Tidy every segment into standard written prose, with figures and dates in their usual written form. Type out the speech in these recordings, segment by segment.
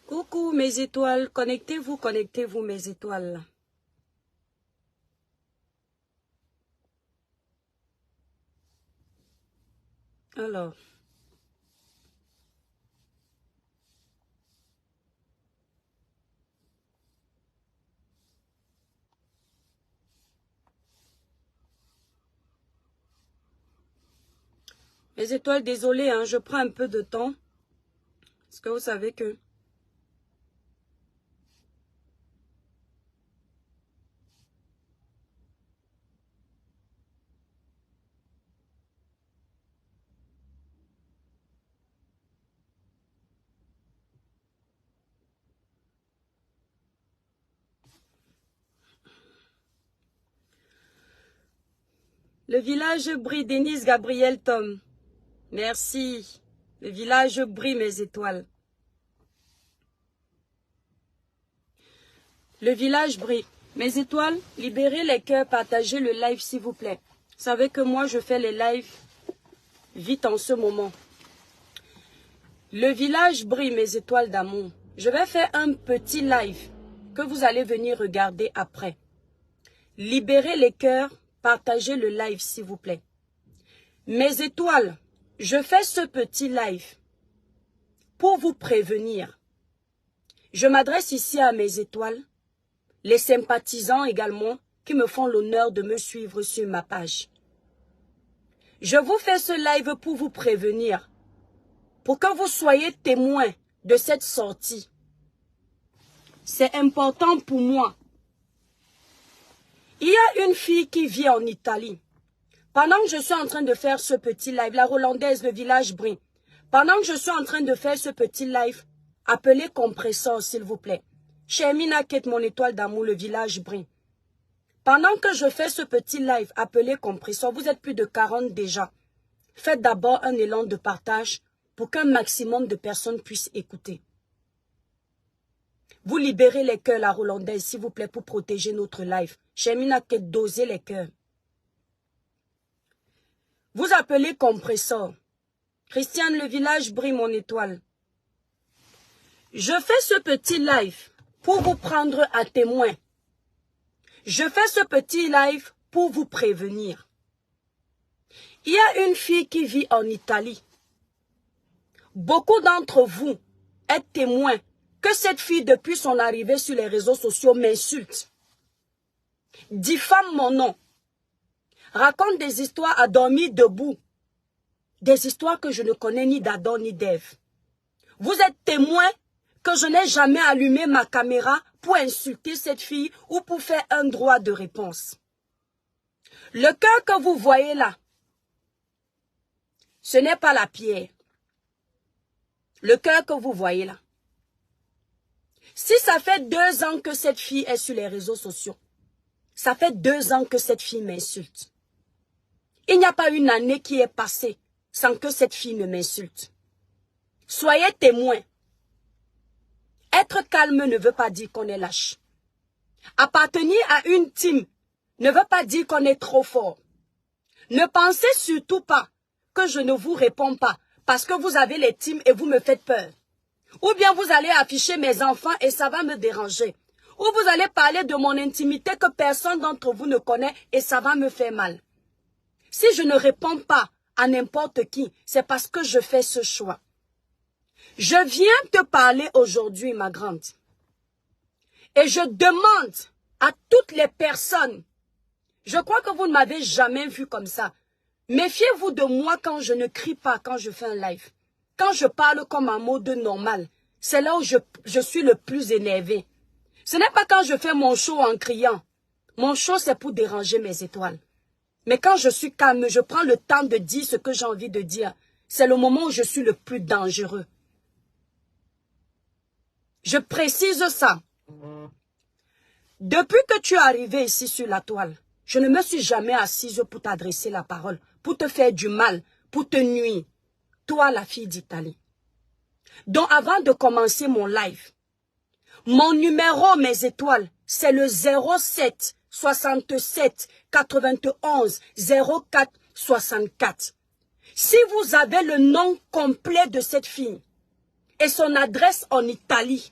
Coucou mes étoiles, connectez-vous mes étoiles. Alors. Mes étoiles, désolé, hein, je prends un peu de temps. Parce que vous savez que... Le village brille, Denise Gabriel Tom. Merci. Le village brille, mes étoiles. Le village brille. Mes étoiles, libérez les cœurs, partagez le live s'il vous plaît. Vous savez que moi je fais les lives vite en ce moment. Le village brille, mes étoiles d'amour. Je vais faire un petit live que vous allez venir regarder après. Libérez les cœurs, partagez le live s'il vous plaît. Mes étoiles, je fais ce petit live pour vous prévenir. Je m'adresse ici à mes étoiles, les sympathisants également qui me font l'honneur de me suivre sur ma page. Je vous fais ce live pour vous prévenir, pour que vous soyez témoins de cette sortie. C'est important pour moi. Il y a une fille qui vit en Italie. Pendant que je suis en train de faire ce petit live, la Hollandaise, le village brille. Pendant que je suis en train de faire ce petit live, appelez Compressor s'il vous plaît. Chez Mina Kate, mon étoile d'amour, le village brille. Pendant que je fais ce petit live, appelez Compressor, vous êtes plus de 40 déjà. Faites d'abord un élan de partage pour qu'un maximum de personnes puissent écouter. Vous libérez les cœurs, la Hollandaise, s'il vous plaît, pour protéger notre live. Chez Mina Kate, dosez les cœurs. Vous appelez Compressor. Christiane, le village brille, mon étoile. Je fais ce petit live pour vous prendre à témoin. Je fais ce petit live pour vous prévenir. Il y a une fille qui vit en Italie. Beaucoup d'entre vous êtes témoins que cette fille, depuis son arrivée sur les réseaux sociaux, m'insulte. Diffame mon nom. Raconte des histoires à dormir debout. Des histoires que je ne connais ni d'Adam ni d'Ève. Vous êtes témoins que je n'ai jamais allumé ma caméra pour insulter cette fille ou pour faire un droit de réponse. Le cœur que vous voyez là, ce n'est pas la pierre. Le cœur que vous voyez là. Si ça fait 2 ans que cette fille est sur les réseaux sociaux, ça fait 2 ans que cette fille m'insulte. Il n'y a pas une année qui est passée sans que cette fille ne m'insulte. Soyez témoins. Être calme ne veut pas dire qu'on est lâche. Appartenir à une team ne veut pas dire qu'on est trop fort. Ne pensez surtout pas que je ne vous réponds pas parce que vous avez les teams et vous me faites peur. Ou bien vous allez afficher mes enfants et ça va me déranger. Ou vous allez parler de mon intimité que personne d'entre vous ne connaît et ça va me faire mal. Si je ne réponds pas à n'importe qui, c'est parce que je fais ce choix. Je viens te parler aujourd'hui, ma grande. Et je demande à toutes les personnes, je crois que vous ne m'avez jamais vu comme ça. Méfiez-vous de moi quand je ne crie pas, quand je fais un live. Quand je parle comme un mode normal, c'est là où je suis le plus énervé. Ce n'est pas quand je fais mon show en criant. Mon show, c'est pour déranger mes étoiles. Mais quand je suis calme, je prends le temps de dire ce que j'ai envie de dire. C'est le moment où je suis le plus dangereux. Je précise ça. Depuis que tu es arrivé ici sur la toile, je ne me suis jamais assise pour t'adresser la parole, pour te faire du mal, pour te nuire. Toi, la fille d'Italie. Donc, avant de commencer mon live, mon numéro, mes étoiles, c'est le 07 67 91 04 64. Si vous avez le nom complet de cette fille et son adresse en Italie,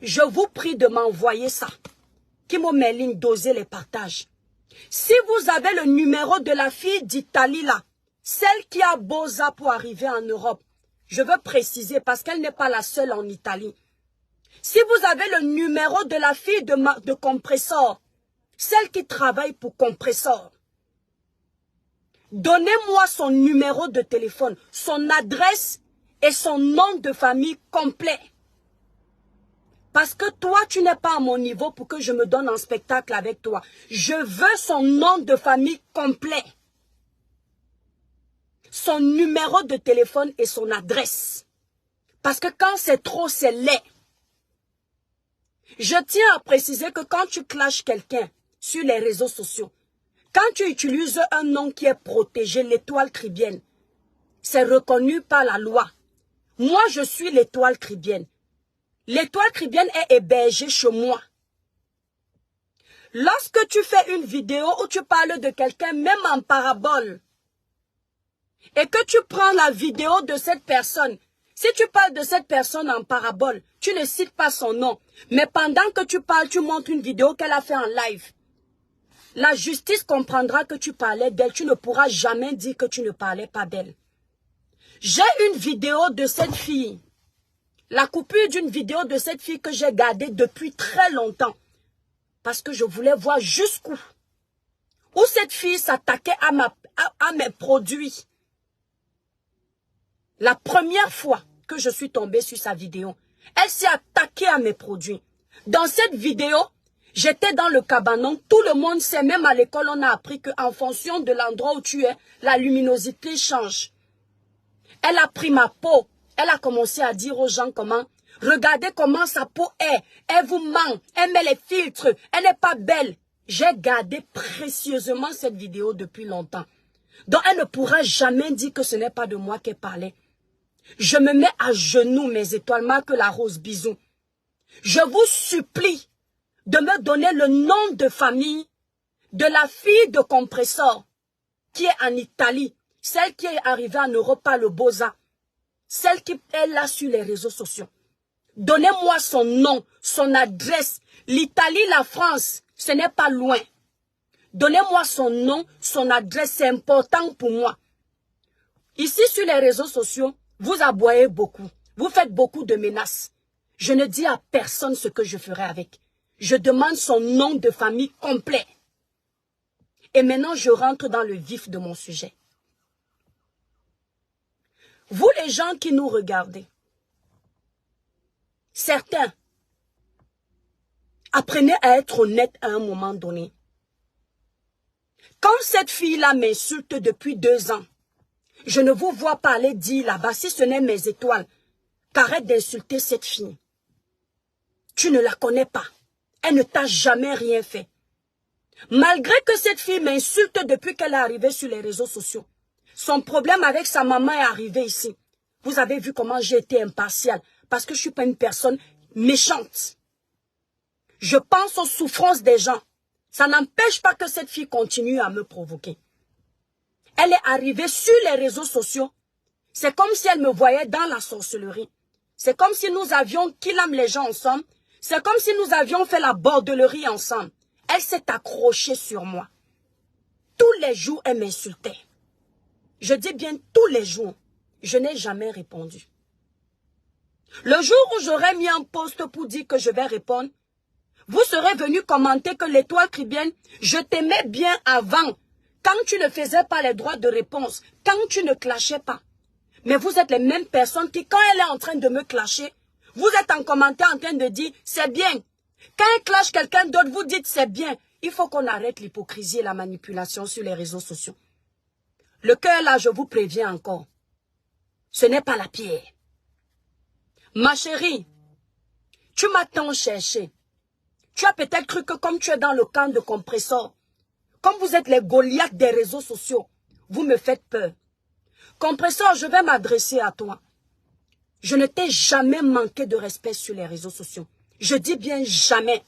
je vous prie de m'envoyer ça. Qui me ligne d'oser les partages. Si vous avez le numéro de la fille d'Italie là, celle qui a Boza pour arriver en Europe, je veux préciser parce qu'elle n'est pas la seule en Italie. Si vous avez le numéro de la fille de Compressor, celle qui travaille pour Compressor, donnez-moi son numéro de téléphone, son adresse et son nom de famille complet. Parce que toi, tu n'es pas à mon niveau pour que je me donne un spectacle avec toi. Je veux son nom de famille complet. Son numéro de téléphone et son adresse. Parce que quand c'est trop, c'est laid. Je tiens à préciser que quand tu clashes quelqu'un sur les réseaux sociaux, quand tu utilises un nom qui est protégé, l'étoile cribienne, c'est reconnu par la loi. Moi, je suis l'étoile cribienne. L'étoile cribienne est hébergée chez moi. Lorsque tu fais une vidéo où tu parles de quelqu'un, même en parabole, et que tu prends la vidéo de cette personne, si tu parles de cette personne en parabole, tu ne cites pas son nom, mais pendant que tu parles, tu montres une vidéo qu'elle a fait en live. La justice comprendra que tu parlais d'elle, tu ne pourras jamais dire que tu ne parlais pas d'elle. J'ai une vidéo de cette fille. La coupure d'une vidéo de cette fille que j'ai gardée depuis très longtemps. Parce que je voulais voir jusqu'où. Où cette fille s'attaquait à mes produits. La première fois que je suis tombée sur sa vidéo, elle s'est attaquée à mes produits. Dans cette vidéo, j'étais dans le cabanon. Tout le monde sait, même à l'école, on a appris qu'en fonction de l'endroit où tu es, la luminosité change. Elle a pris ma peau. Elle a commencé à dire aux gens comment, regardez comment sa peau est, elle vous ment, elle met les filtres, elle n'est pas belle. J'ai gardé précieusement cette vidéo depuis longtemps. Donc elle ne pourra jamais dire que ce n'est pas de moi qu'elle parlait. Je me mets à genoux, mes étoiles, marque la rose, bisous. Je vous supplie de me donner le nom de famille de la fille de Compressor qui est en Italie, celle qui est arrivée en Europe par le Boza. Celle qui est là sur les réseaux sociaux. Donnez-moi son nom, son adresse. L'Italie, la France, ce n'est pas loin. Donnez-moi son nom, son adresse, c'est important pour moi. Ici, sur les réseaux sociaux, vous aboyez beaucoup. Vous faites beaucoup de menaces. Je ne dis à personne ce que je ferai avec. Je demande son nom de famille complet. Et maintenant, je rentre dans le vif de mon sujet. Vous les gens qui nous regardez, certains, apprenez à être honnête à un moment donné. Quand cette fille-là m'insulte depuis 2 ans, je ne vous vois pas aller dire là-bas, si ce n'est mes étoiles, qu'arrête d'insulter cette fille. Tu ne la connais pas. Elle ne t'a jamais rien fait. Malgré que cette fille m'insulte depuis qu'elle est arrivée sur les réseaux sociaux, son problème avec sa maman est arrivé ici. Vous avez vu comment j'ai été impartial. Parce que je ne suis pas une personne méchante. Je pense aux souffrances des gens. Ça n'empêche pas que cette fille continue à me provoquer. Elle est arrivée sur les réseaux sociaux. C'est comme si elle me voyait dans la sorcellerie. C'est comme si nous avions killé les gens ensemble. C'est comme si nous avions fait la bordellerie ensemble. Elle s'est accrochée sur moi. Tous les jours, elle m'insultait. Je dis bien tous les jours. Je n'ai jamais répondu. Le jour où j'aurai mis un post pour dire que je vais répondre, vous serez venu commenter que l'étoile cribienne, je t'aimais bien avant, quand tu ne faisais pas les droits de réponse, quand tu ne clashais pas. Mais vous êtes les mêmes personnes qui, quand elle est en train de me clasher, vous êtes en commentaire en train de dire, c'est bien. Quand elle clash quelqu'un d'autre, vous dites, c'est bien. il faut qu'on arrête l'hypocrisie et la manipulation sur les réseaux sociaux. Le cœur là, je vous préviens encore, ce n'est pas la pierre. Ma chérie, tu m'as tant cherché. Tu as peut-être cru que comme tu es dans le camp de Compressor, comme vous êtes les Goliaths des réseaux sociaux, vous me faites peur. Compressor, je vais m'adresser à toi. Je ne t'ai jamais manqué de respect sur les réseaux sociaux. Je dis bien jamais.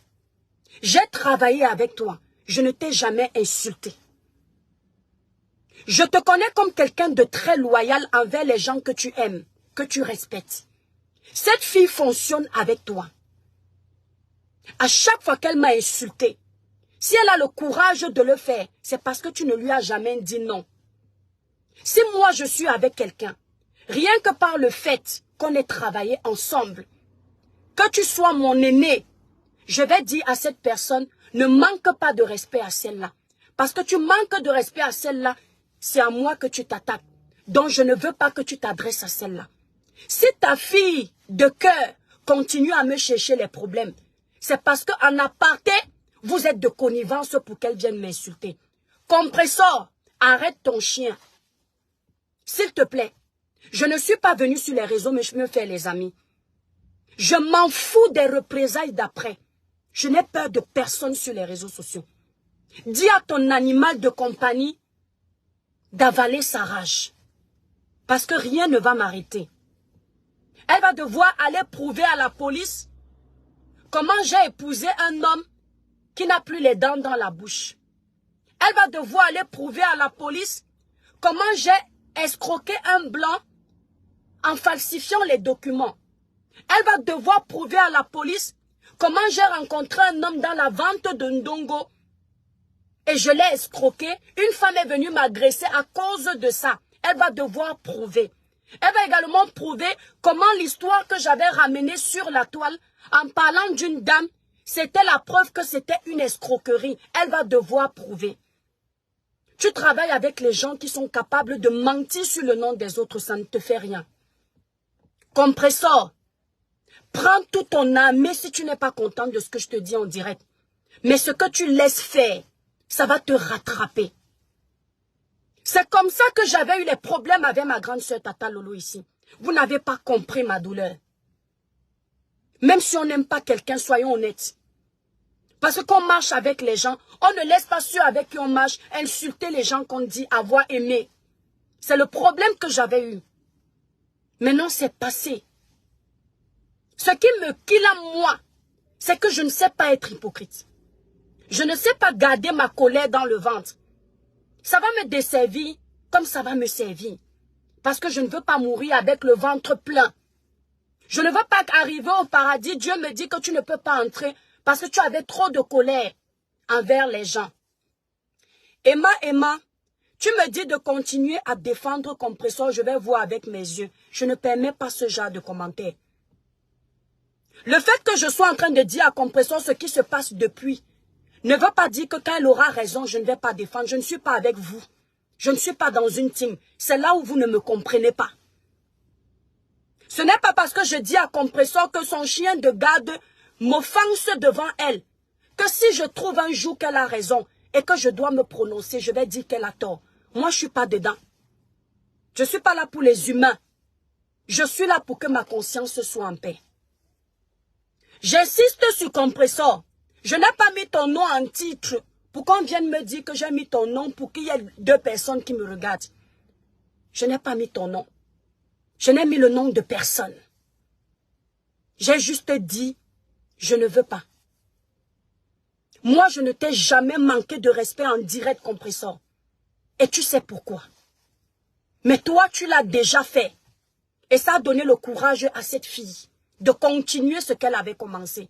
J'ai travaillé avec toi. Je ne t'ai jamais insulté. Je te connais comme quelqu'un de très loyal envers les gens que tu aimes, que tu respectes. Cette fille fonctionne avec toi. À chaque fois qu'elle m'a insulté, si elle a le courage de le faire, c'est parce que tu ne lui as jamais dit non. Si moi je suis avec quelqu'un, rien que par le fait qu'on ait travaillé ensemble, que tu sois mon aîné, je vais dire à cette personne, ne manque pas de respect à celle-là. Parce que tu manques de respect à celle-là, c'est à moi que tu t'attaques. Donc je ne veux pas que tu t'adresses à celle-là. Si ta fille de cœur continue à me chercher les problèmes, c'est parce qu'en aparté, vous êtes de connivence pour qu'elle vienne m'insulter. Compressor, arrête ton chien. S'il te plaît, je ne suis pas venu sur les réseaux, mais je me fais les amis. Je m'en fous des représailles d'après. Je n'ai peur de personne sur les réseaux sociaux. Dis à ton animal de compagnie d'avaler sa rage. Parce que rien ne va m'arrêter. Elle va devoir aller prouver à la police comment j'ai épousé un homme qui n'a plus les dents dans la bouche. Elle va devoir aller prouver à la police comment j'ai escroqué un blanc en falsifiant les documents. Elle va devoir prouver à la police comment j'ai rencontré un homme dans la vente de Ndongo et je l'ai escroqué. Une femme est venue m'agresser à cause de ça. Elle va devoir prouver. Elle va également prouver comment l'histoire que j'avais ramenée sur la toile en parlant d'une dame, c'était la preuve que c'était une escroquerie. Elle va devoir prouver. Tu travailles avec les gens qui sont capables de mentir sur le nom des autres, ça ne te fait rien. Compressor, prends tout ton âme, mais si tu n'es pas content de ce que je te dis en direct. Mais ce que tu laisses faire, ça va te rattraper. C'est comme ça que j'avais eu les problèmes avec ma grande sœur Tata Lolo ici. Vous n'avez pas compris ma douleur. Même si on n'aime pas quelqu'un, soyons honnêtes. Parce qu'on marche avec les gens, on ne laisse pas ceux avec qui on marche insulter les gens qu'on dit avoir aimé. C'est le problème que j'avais eu. Maintenant, c'est passé. Ce qui me kill à moi, c'est que je ne sais pas être hypocrite. Je ne sais pas garder ma colère dans le ventre. Ça va me desservir comme ça va me servir. Parce que je ne veux pas mourir avec le ventre plein. Je ne veux pas arriver au paradis. Dieu me dit que tu ne peux pas entrer parce que tu avais trop de colère envers les gens. Emma, tu me dis de continuer à défendre Compressor. Je vais voir avec mes yeux. Je ne permets pas ce genre de commentaires. Le fait que je sois en train de dire à Compressor ce qui se passe depuis ne veut pas dire que quand elle aura raison, je ne vais pas défendre. Je ne suis pas avec vous. Je ne suis pas dans une team. C'est là où vous ne me comprenez pas. Ce n'est pas parce que je dis à Compressor que son chien de garde m'offense devant elle, que si je trouve un jour qu'elle a raison et que je dois me prononcer, je vais dire qu'elle a tort. Moi, je ne suis pas dedans. Je ne suis pas là pour les humains. Je suis là pour que ma conscience soit en paix. J'insiste sur Compressor. Je n'ai pas mis ton nom en titre pour qu'on vienne me dire que j'ai mis ton nom pour qu'il y ait 2 personnes qui me regardent. Je n'ai pas mis ton nom. Je n'ai mis le nom de personne. J'ai juste dit, je ne veux pas. Moi, je ne t'ai jamais manqué de respect en direct, Compressor. Et tu sais pourquoi. Mais toi, tu l'as déjà fait. Et ça a donné le courage à cette fille de continuer ce qu'elle avait commencé.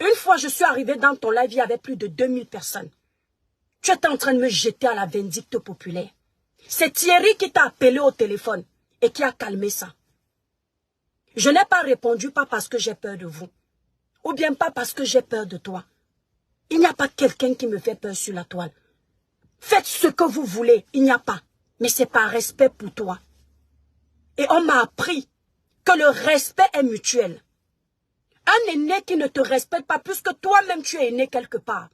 Une fois, je suis arrivée dans ton live, il y avait plus de 2000 personnes. Tu étais en train de me jeter à la vindicte populaire. C'est Thierry qui t'a appelé au téléphone et qui a calmé ça. Je n'ai pas répondu, pas parce que j'ai peur de vous, ou bien pas parce que j'ai peur de toi. Il n'y a pas quelqu'un qui me fait peur sur la toile. Faites ce que vous voulez, il n'y a pas. Mais c'est par respect pour toi. Et on m'a appris que le respect est mutuel. Un aîné qui ne te respecte pas plus que toi-même tu es aîné quelque part.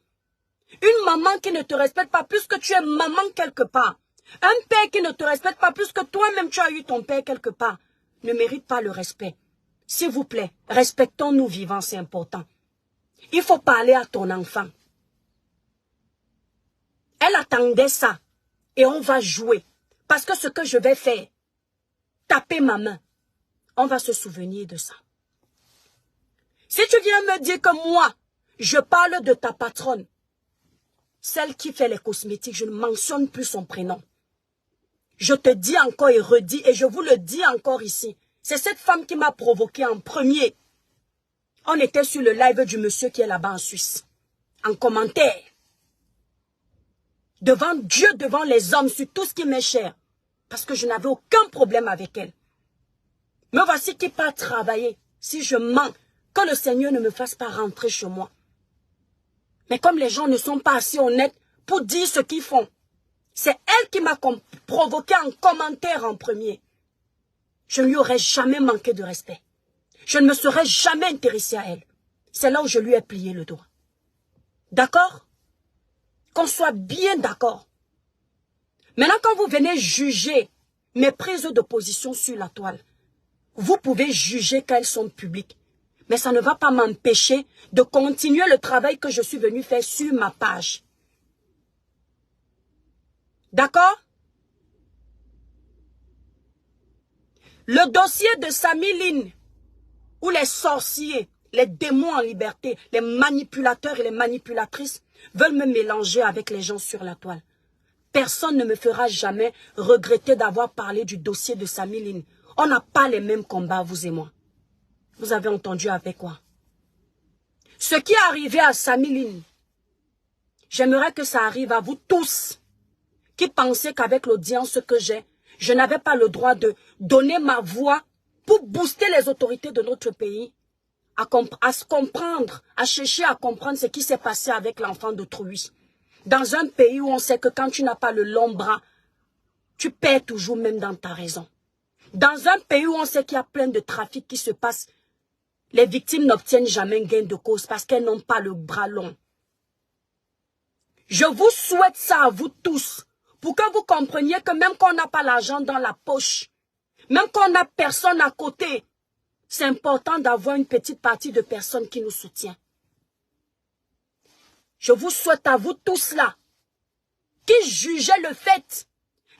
Une maman qui ne te respecte pas plus que tu es maman quelque part. Un père qui ne te respecte pas plus que toi-même tu as eu ton père quelque part. Ne mérite pas le respect. S'il vous plaît, respectons-nous vivants, c'est important. Il faut parler à ton enfant. Elle attendait ça. Et on va jouer. Parce que ce que je vais faire, taper ma main, on va se souvenir de ça. Si tu viens me dire que moi, je parle de ta patronne, celle qui fait les cosmétiques, je ne mentionne plus son prénom. Je te dis encore et redis, et je vous le dis encore ici. C'est cette femme qui m'a provoqué en premier. On était sur le live du monsieur qui est là-bas en Suisse. En commentaire. Devant Dieu, devant les hommes, sur tout ce qui m'est cher. Parce que je n'avais aucun problème avec elle. Me voici qui part travailler. Si je mens, que le Seigneur ne me fasse pas rentrer chez moi. Mais comme les gens ne sont pas assez honnêtes pour dire ce qu'ils font, c'est elle qui m'a provoqué en commentaire en premier. Je ne lui aurais jamais manqué de respect. Je ne me serais jamais intéressé à elle. C'est là où je lui ai plié le doigt. D'accord? Qu'on soit bien d'accord. Maintenant, quand vous venez juger mes prises de position sur la toile, vous pouvez juger qu'elles sont publiques. Mais ça ne va pas m'empêcher de continuer le travail que je suis venu faire sur ma page. D'accord? Le dossier de Samy Lynn, où les sorciers, les démons en liberté, les manipulateurs et les manipulatrices veulent me mélanger avec les gens sur la toile. Personne ne me fera jamais regretter d'avoir parlé du dossier de Samy Lynn. On n'a pas les mêmes combats, vous et moi. Vous avez entendu avec quoi? Ce qui est arrivé à Samy Lynn, j'aimerais que ça arrive à vous tous qui pensez qu'avec l'audience que j'ai, je n'avais pas le droit de donner ma voix pour booster les autorités de notre pays à se comprendre, à chercher à comprendre ce qui s'est passé avec l'enfant d'autrui. Dans un pays où on sait que quand tu n'as pas le long bras, tu perds toujours même dans ta raison. Dans un pays où on sait qu'il y a plein de trafic qui se passe, les victimes n'obtiennent jamais gain de cause parce qu'elles n'ont pas le bras long. Je vous souhaite ça à vous tous, pour que vous compreniez que même quand on n'a pas l'argent dans la poche, même quand on n'a personne à côté, c'est important d'avoir une petite partie de personnes qui nous soutient. Je vous souhaite à vous tous là, qui jugez le fait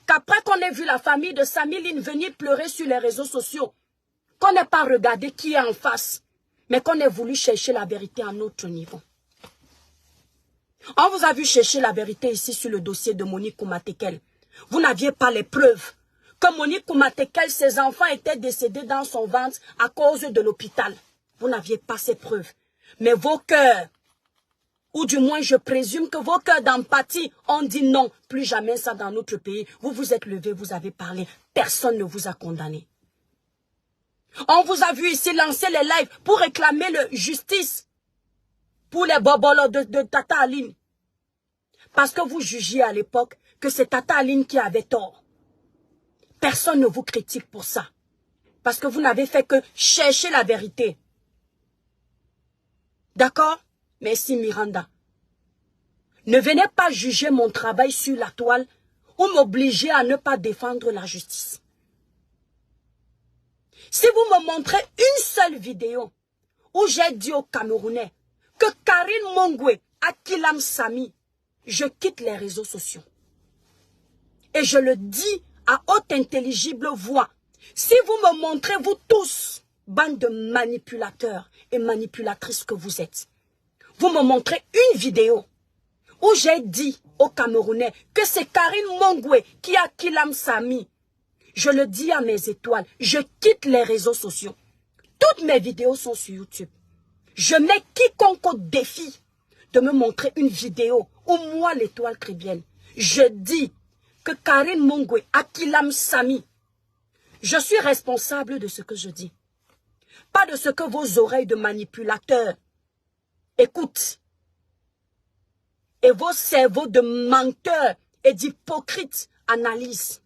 qu'après qu'on ait vu la famille de Samy Lynn venir pleurer sur les réseaux sociaux, qu'on n'ait pas regardé qui est en face, mais qu'on ait voulu chercher la vérité à un autre niveau. On vous a vu chercher la vérité ici sur le dossier de Monique Koumatekel. Vous n'aviez pas les preuves que Monique Koumatekel, ses enfants étaient décédés dans son ventre à cause de l'hôpital. Vous n'aviez pas ces preuves. Mais vos cœurs, ou du moins je présume que vos cœurs d'empathie ont dit non, plus jamais ça dans notre pays. Vous vous êtes levés, vous avez parlé. Personne ne vous a condamné. On vous a vu ici lancer les lives pour réclamer la justice pour les bobolos de Tata Aline. Parce que vous jugiez à l'époque que c'est Tata Aline qui avait tort. Personne ne vous critique pour ça. Parce que vous n'avez fait que chercher la vérité. D'accord? Merci Miranda. Ne venez pas juger mon travail sur la toile ou m'obliger à ne pas défendre la justice. Si vous me montrez une seule vidéo où j'ai dit aux Camerounais que Karine Mongwe, Akilam Samy, je quitte les réseaux sociaux. Et je le dis à haute intelligible voix. Si vous me montrez, vous tous, bande de manipulateurs et manipulatrices que vous êtes, vous me montrez une vidéo où j'ai dit aux Camerounais que c'est Karine Mongwe qui a Akilam Samy. Je le dis à mes étoiles, je quitte les réseaux sociaux. Toutes mes vidéos sont sur YouTube. Je mets quiconque au défi de me montrer une vidéo où moi, l'étoile chrétienne, je dis que Karine Mongwe, Akilam Samy, je suis responsable de ce que je dis. Pas de ce que vos oreilles de manipulateurs écoutent. Et vos cerveaux de menteurs et d'hypocrites analysent.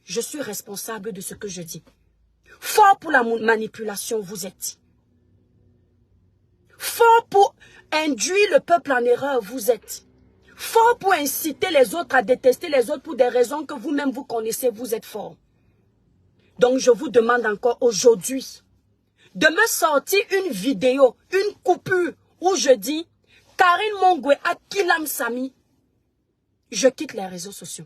Je suis responsable de ce que je dis. Fort pour la manipulation, vous êtes. Fort pour induire le peuple en erreur, vous êtes. Fort pour inciter les autres à détester les autres pour des raisons que vous-même vous connaissez, vous êtes fort. Donc je vous demande encore aujourd'hui de me sortir une vidéo, une coupure où je dis Karine Mongwe à Kilam Sami, je quitte les réseaux sociaux.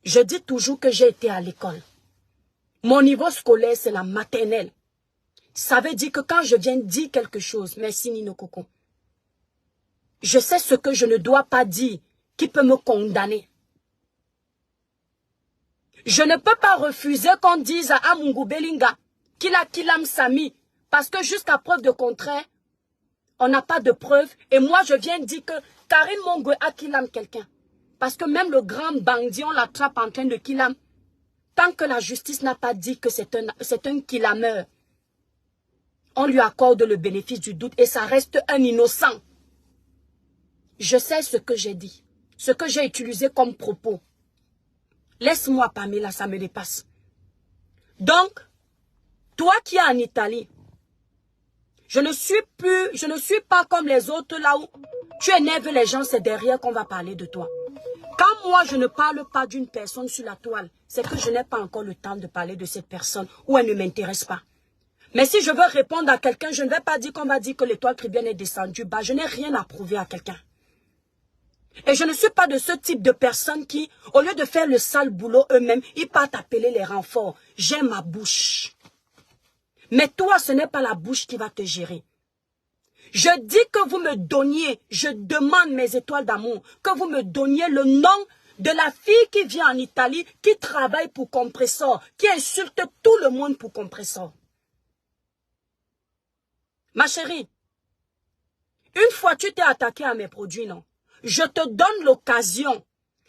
Je dis toujours que j'ai été à l'école. Mon niveau scolaire, c'est la maternelle. Ça veut dire que quand je viens dire quelque chose, merci Nino Coco, je sais ce que je ne dois pas dire qui peut me condamner. Je ne peux pas refuser qu'on dise à Amungu Belinga qu'il a Kilam Sami parce que jusqu'à preuve de contraire, on n'a pas de preuve. Et moi, je viens dire que Karine Mongwe a Kilam quelqu'un. Parce que même le grand bandit, on l'attrape en train de Kilam. Tant que la justice n'a pas dit que c'est un Kilameur, on lui accorde le bénéfice du doute et ça reste un innocent. Je sais ce que j'ai dit, ce que j'ai utilisé comme propos. Laisse-moi, Pamela, ça me dépasse. Donc, toi qui es en Italie, je ne suis pas comme les autres là où tu énerves les gens, c'est derrière qu'on va parler de toi. Quand moi je ne parle pas d'une personne sur la toile, c'est que je n'ai pas encore le temps de parler de cette personne ou elle ne m'intéresse pas. Mais si je veux répondre à quelqu'un, je ne vais pas dire qu'on va dire que l'étoile caribéenne est descendue bas. Je n'ai rien à prouver à quelqu'un. Et je ne suis pas de ce type de personnes qui, au lieu de faire le sale boulot eux-mêmes, ils partent appeler les renforts. J'ai ma bouche. Mais toi, ce n'est pas la bouche qui va te gérer. Je dis que vous me donniez, je demande mes étoiles d'amour, que vous me donniez le nom de la fille qui vient en Italie, qui travaille pour Compressor, qui insulte tout le monde pour Compressor. Ma chérie, une fois tu t'es attaqué à mes produits, non? Je te donne l'occasion.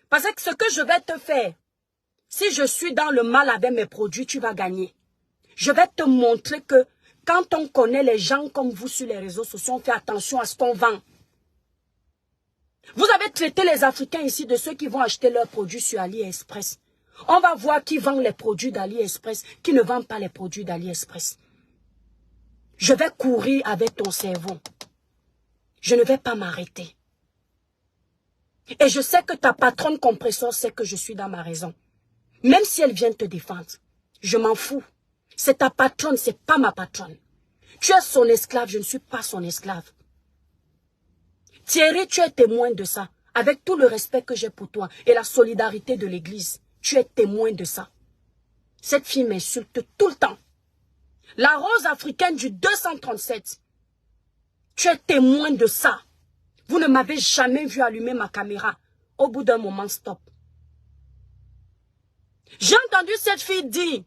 Parce que ce que je vais te faire, si je suis dans le mal avec mes produits, tu vas gagner. Je vais te montrer que quand on connaît les gens comme vous sur les réseaux sociaux, on fait attention à ce qu'on vend. Vous avez traité les Africains ici de ceux qui vont acheter leurs produits sur AliExpress. On va voir qui vend les produits d'AliExpress, qui ne vend pas les produits d'AliExpress. Je vais courir avec ton cerveau. Je ne vais pas m'arrêter. Et je sais que ta patronne Compressor sait que je suis dans ma raison. Même si elle vient te défendre, je m'en fous. C'est ta patronne, c'est pas ma patronne. Tu es son esclave, je ne suis pas son esclave. Thierry, tu es témoin de ça. Avec tout le respect que j'ai pour toi et la solidarité de l'église, tu es témoin de ça. Cette fille m'insulte tout le temps. La rose africaine du 237, tu es témoin de ça. Vous ne m'avez jamais vu allumer ma caméra. Au bout d'un moment, stop. J'ai entendu cette fille dire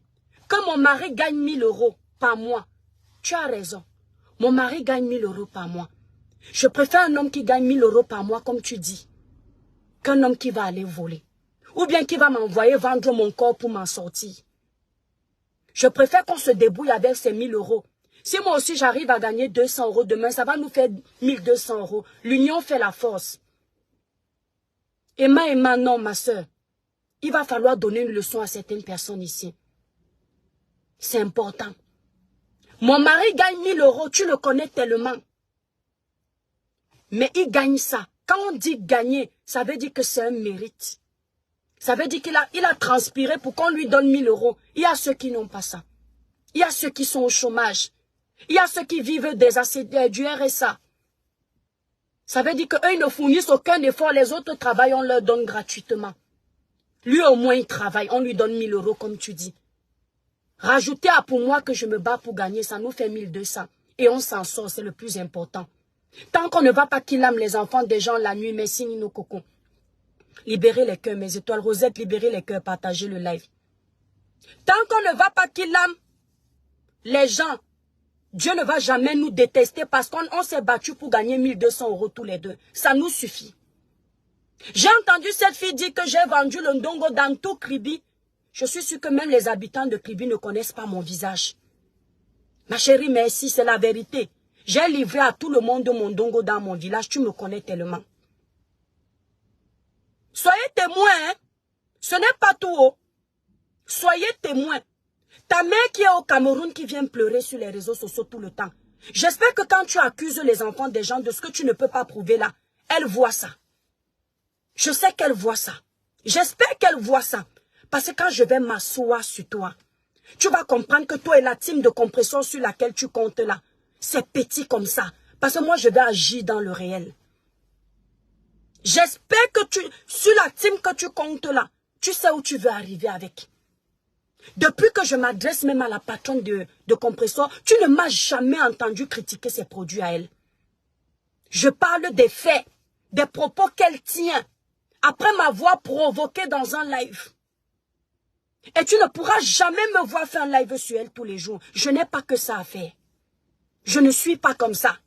que mon mari gagne 1000 € par mois. Tu as raison. Mon mari gagne 1000 € par mois. Je préfère un homme qui gagne 1000 € par mois, comme tu dis, qu'un homme qui va aller voler. Ou bien qui va m'envoyer vendre mon corps pour m'en sortir. Je préfère qu'on se débrouille avec ces 1000 €. Si moi aussi j'arrive à gagner 200 € demain, ça va nous faire 1200 €. L'union fait la force. Emma, non, ma soeur. Il va falloir donner une leçon à certaines personnes ici. C'est important. Mon mari gagne 1000 €, tu le connais tellement. Mais il gagne ça. Quand on dit gagner, ça veut dire que c'est un mérite. Ça veut dire qu'il a transpiré pour qu'on lui donne 1000 €. Il y a ceux qui n'ont pas ça. Il y a ceux qui sont au chômage. Il y a ceux qui vivent du RSA. Ça veut dire qu'eux, ils ne fournissent aucun effort. Les autres travaillent, on leur donne gratuitement. Lui, au moins, il travaille. On lui donne 1000 €, comme tu dis. Rajoutez à pour moi que je me bats pour gagner, ça nous fait 1200. Et on s'en sort, c'est le plus important. Tant qu'on ne va pas qu'il ame les enfants des gens la nuit, merci Nino Coco. Libérez les cœurs, mes étoiles. Rosette, libérez les cœurs, partagez le live. Tant qu'on ne va pas qu'il ame les gens, Dieu ne va jamais nous détester parce qu'on s'est battu pour gagner 1200 € tous les deux. Ça nous suffit. J'ai entendu cette fille dire que j'ai vendu le ndongo dans tout Kribi. Je suis sûre que même les habitants de Kribi ne connaissent pas mon visage. Ma chérie, merci, c'est la vérité. J'ai livré à tout le monde mon ndongo dans mon village. Tu me connais tellement. Soyez témoins, hein. Ce n'est pas tout haut. Soyez témoins. Ta mère qui est au Cameroun qui vient pleurer sur les réseaux sociaux tout le temps. J'espère que quand tu accuses les enfants des gens de ce que tu ne peux pas prouver là, elle voit ça. Je sais qu'elle voit ça. J'espère qu'elle voit ça. Parce que quand je vais m'asseoir sur toi, tu vas comprendre que toi et la team de compression sur laquelle tu comptes là, c'est petit comme ça. Parce que moi, je vais agir dans le réel. J'espère que sur la team que tu comptes là, tu sais où tu veux arriver avec. Depuis que je m'adresse même à la patronne de compression, tu ne m'as jamais entendu critiquer ses produits à elle. Je parle des faits, des propos qu'elle tient, après m'avoir provoqué dans un live. Et tu ne pourras jamais me voir faire un live sur elle tous les jours. Je n'ai pas que ça à faire. Je ne suis pas comme ça.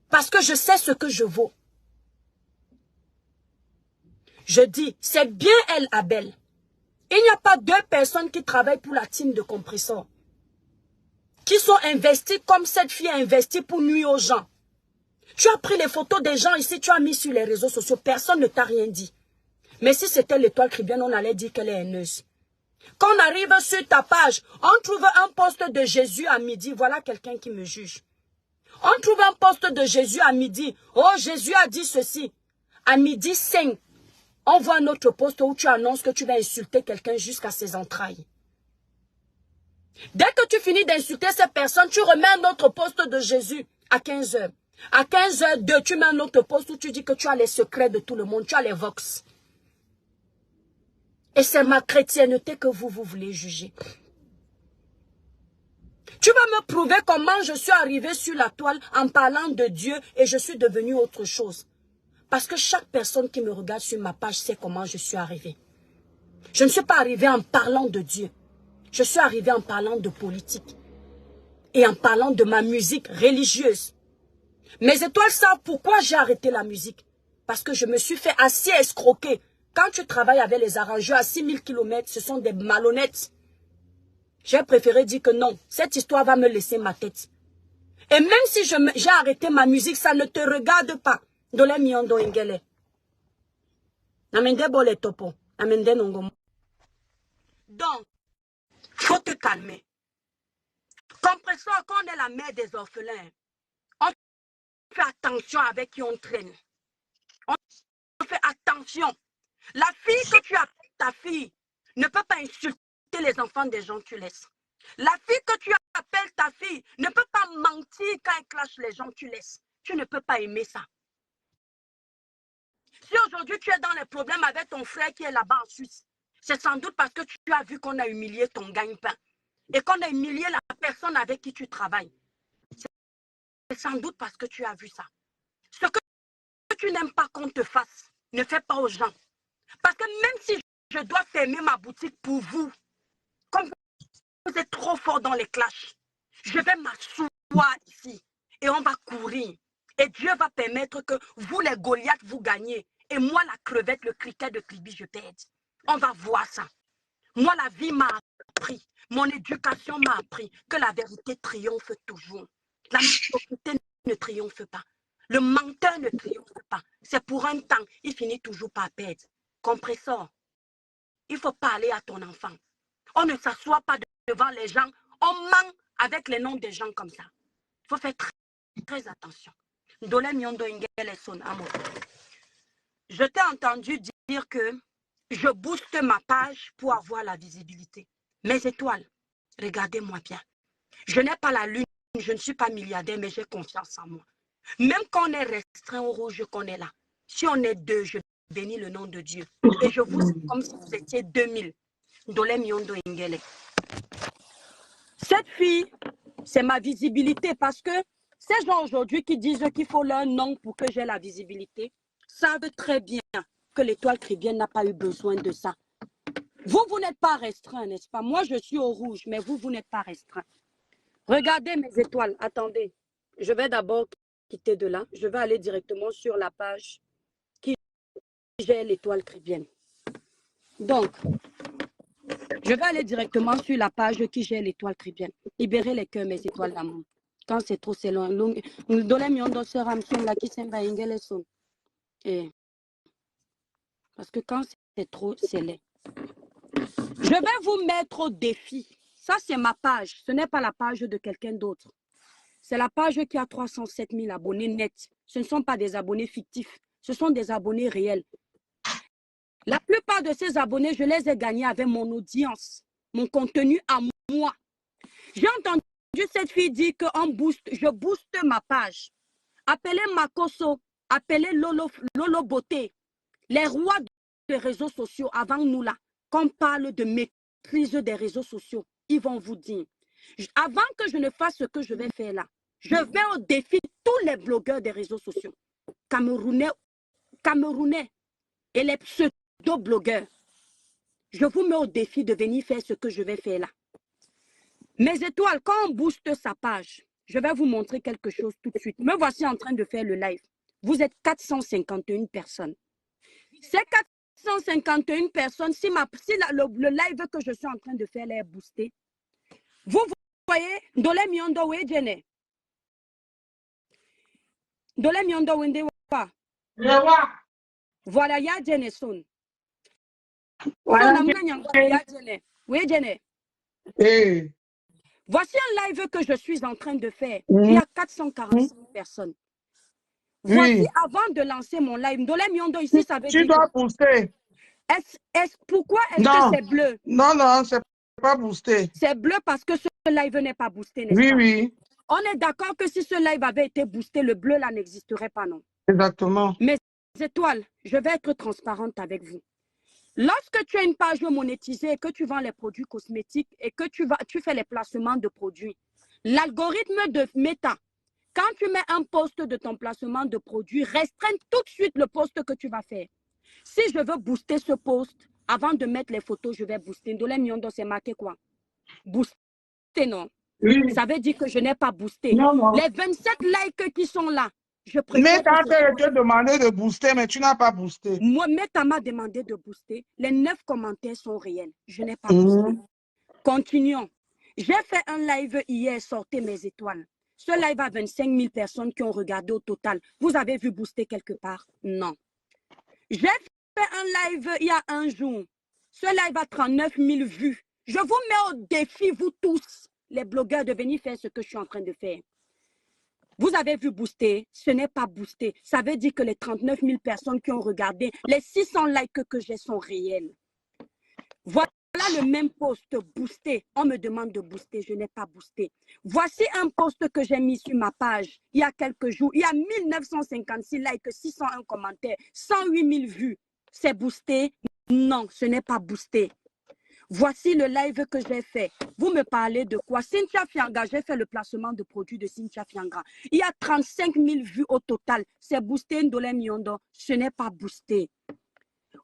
Parce que je sais ce que je vaux. Je dis, c'est bien elle, Abel. Il n'y a pas deux personnes qui travaillent pour la team de compresseur, qui sont investies comme cette fille a investi pour nuire aux gens. Tu as pris les photos des gens ici, tu as mis sur les réseaux sociaux, personne ne t'a rien dit. Mais si c'était l'étoile Caribbean, on allait dire qu'elle est haineuse. Quand on arrive sur ta page, on trouve un post de Jésus à midi, voilà quelqu'un qui me juge. On trouve un post de Jésus à midi, oh Jésus a dit ceci. À midi 5, on voit un autre post où tu annonces que tu vas insulter quelqu'un jusqu'à ses entrailles. Dès que tu finis d'insulter cette personne, tu remets un autre post de Jésus à 15 h. À 15 h 2, tu mets un autre post où tu dis que tu as les secrets de tout le monde, tu as les vox. Et c'est ma chrétienté que vous voulez juger. Tu vas me prouver comment je suis arrivé sur la toile en parlant de Dieu et je suis devenu autre chose. Parce que chaque personne qui me regarde sur ma page sait comment je suis arrivé. Je ne suis pas arrivé en parlant de Dieu. Je suis arrivé en parlant de politique. Et en parlant de ma musique religieuse. Mes étoiles savent pourquoi j'ai arrêté la musique. Parce que je me suis fait assez escroquer. Quand tu travailles avec les arrangeurs à 6000 km, ce sont des malhonnêtes. J'ai préféré dire que non, cette histoire va me laisser ma tête. Et même si j'ai arrêté ma musique, ça ne te regarde pas. Dole miondo ingele. Namende bole topo. Namende nongomo. Donc, faut te calmer. Compressons qu'on est la mère des orphelins. On fait attention avec qui on traîne. On fait attention. La fille que tu appelles ta fille ne peut pas insulter les enfants des gens que tu laisses. La fille que tu appelles ta fille ne peut pas mentir quand elle clash les gens que tu laisses. Tu ne peux pas aimer ça. Si aujourd'hui tu es dans les problèmes avec ton frère qui est là-bas en Suisse, c'est sans doute parce que tu as vu qu'on a humilié ton gagne-pain et qu'on a humilié la personne avec qui tu travailles. C'est sans doute parce que tu as vu ça. Ce que tu n'aimes pas qu'on te fasse, ne fais pas aux gens. Parce que même si je dois fermer ma boutique pour vous, comme vous êtes trop fort dans les clashs, je vais m'asseoir ici et on va courir. Et Dieu va permettre que vous, les Goliaths, vous gagnez. Et moi, la crevette, le criquet de Kribi, je perde. On va voir ça. Moi, la vie m'a appris, mon éducation m'a appris que la vérité triomphe toujours. La médiocrité ne triomphe pas. Le menteur ne triomphe pas. C'est pour un temps, il finit toujours par perdre. Compresseur, il faut parler à ton enfant. On ne s'assoit pas devant les gens. On ment avec les noms des gens comme ça. Il faut faire très, très attention. Je t'ai entendu dire que je booste ma page pour avoir la visibilité. Mes étoiles, regardez-moi bien. Je n'ai pas la lune, je ne suis pas milliardaire, mais j'ai confiance en moi. Même quand on est restreint au rouge qu'on est là, si on est deux, je bénis le nom de Dieu. Et je vous dis comme si vous étiez 2000. Cette fille, c'est ma visibilité parce que ces gens aujourd'hui qui disent qu'il faut leur nom pour que j'ai la visibilité, savent très bien que l'étoile Caribbean n'a pas eu besoin de ça. Vous n'êtes pas restreint, n'est-ce pas? Moi, je suis au rouge, mais vous n'êtes pas restreint. Regardez mes étoiles. Attendez, je vais d'abord quitter de là. Je vais aller directement sur la page qui gère l'étoile Caribbean. Donc, je vais aller directement sur la page qui gère l'étoile Caribbean. Libérez les cœurs, mes étoiles d'amour. Quand c'est trop, c'est long. Parce que quand c'est trop, c'est laid. Je vais vous mettre au défi. Ça, c'est ma page. Ce n'est pas la page de quelqu'un d'autre. C'est la page qui a 307 000 abonnés nets. Ce ne sont pas des abonnés fictifs. Ce sont des abonnés réels. La plupart de ces abonnés, je les ai gagnés avec mon audience, mon contenu à moi. J'ai entendu cette fille dire que je booste ma page. Appelez Makoso, appelez Lolo Beauté, les rois des réseaux sociaux avant nous là, qu'on parle de maîtrise des réseaux sociaux, ils vont vous dire. Avant que je ne fasse ce que je vais faire là, je vais au défi tous les blogueurs des réseaux sociaux, camerounais et les pseudo-blogueurs. Je vous mets au défi de venir faire ce que je vais faire là. Mes étoiles, quand on booste sa page, je vais vous montrer quelque chose tout de suite. Me voici en train de faire le live. Vous êtes 451 personnes. Ces 451 personnes, si le live que je suis en train de faire est boosté, vous voyez, Dole Miondo Wedjene. Dole Miondo Wende wa. Voilà, ya Jene son. Voilà. Voici un live que je suis en train de faire. Il y a 445 personnes. Voici avant de lancer mon live. Dole Miondo ici, ça veut dire. Tu dois booster. Pourquoi est-ce que c'est bleu? Non, non, c'est pas boosté. C'est bleu parce que ce live n'est pas boosté, n'est-ce pas? Oui. On est d'accord que si ce live avait été boosté, le bleu là n'existerait pas, non? Exactement. Mes étoiles, je vais être transparente avec vous. Lorsque tu as une page monétisée et que tu vends les produits cosmétiques et que tu fais les placements de produits, l'algorithme de Meta, quand tu mets un post de ton placement de produits, restreint tout de suite le post que tu vas faire. Si je veux booster ce post, avant de mettre les photos, je vais booster. Ndolé Miondo, c'est marqué quoi? Booster, non? Oui. Ça veut dire que je n'ai pas boosté. Non. Les 27 likes qui sont là, je préfère. Mais quand elle te demandé de booster, mais tu n'as pas boosté. Moi, Meta m'a demandé de booster. Les 9 commentaires sont réels. Je n'ai pas boosté. Continuons. J'ai fait un live hier, sortez mes étoiles. Ce live a 25 000 personnes qui ont regardé au total. Vous avez vu booster quelque part? Non. J'ai fait un live il y a un jour. Ce live a 39 000 vues. Je vous mets au défi, vous tous, les blogueurs, de venir faire ce que je suis en train de faire. Vous avez vu booster, ce n'est pas boosté. Ça veut dire que les 39 000 personnes qui ont regardé, les 600 likes que j'ai sont réels. Voilà le même post boosté. On me demande de booster, je n'ai pas boosté. Voici un post que j'ai mis sur ma page il y a quelques jours. Il y a 1956 likes, 601 commentaires, 108 000 vues. C'est boosté? Non, ce n'est pas boosté. Voici le live que j'ai fait. Vous me parlez de quoi? Cynthia Fianga, j'ai fait le placement de produits de Cynthia Fianga. Il y a 35 000 vues au total. C'est boosté, Ndolé Miondo. Ce n'est pas boosté.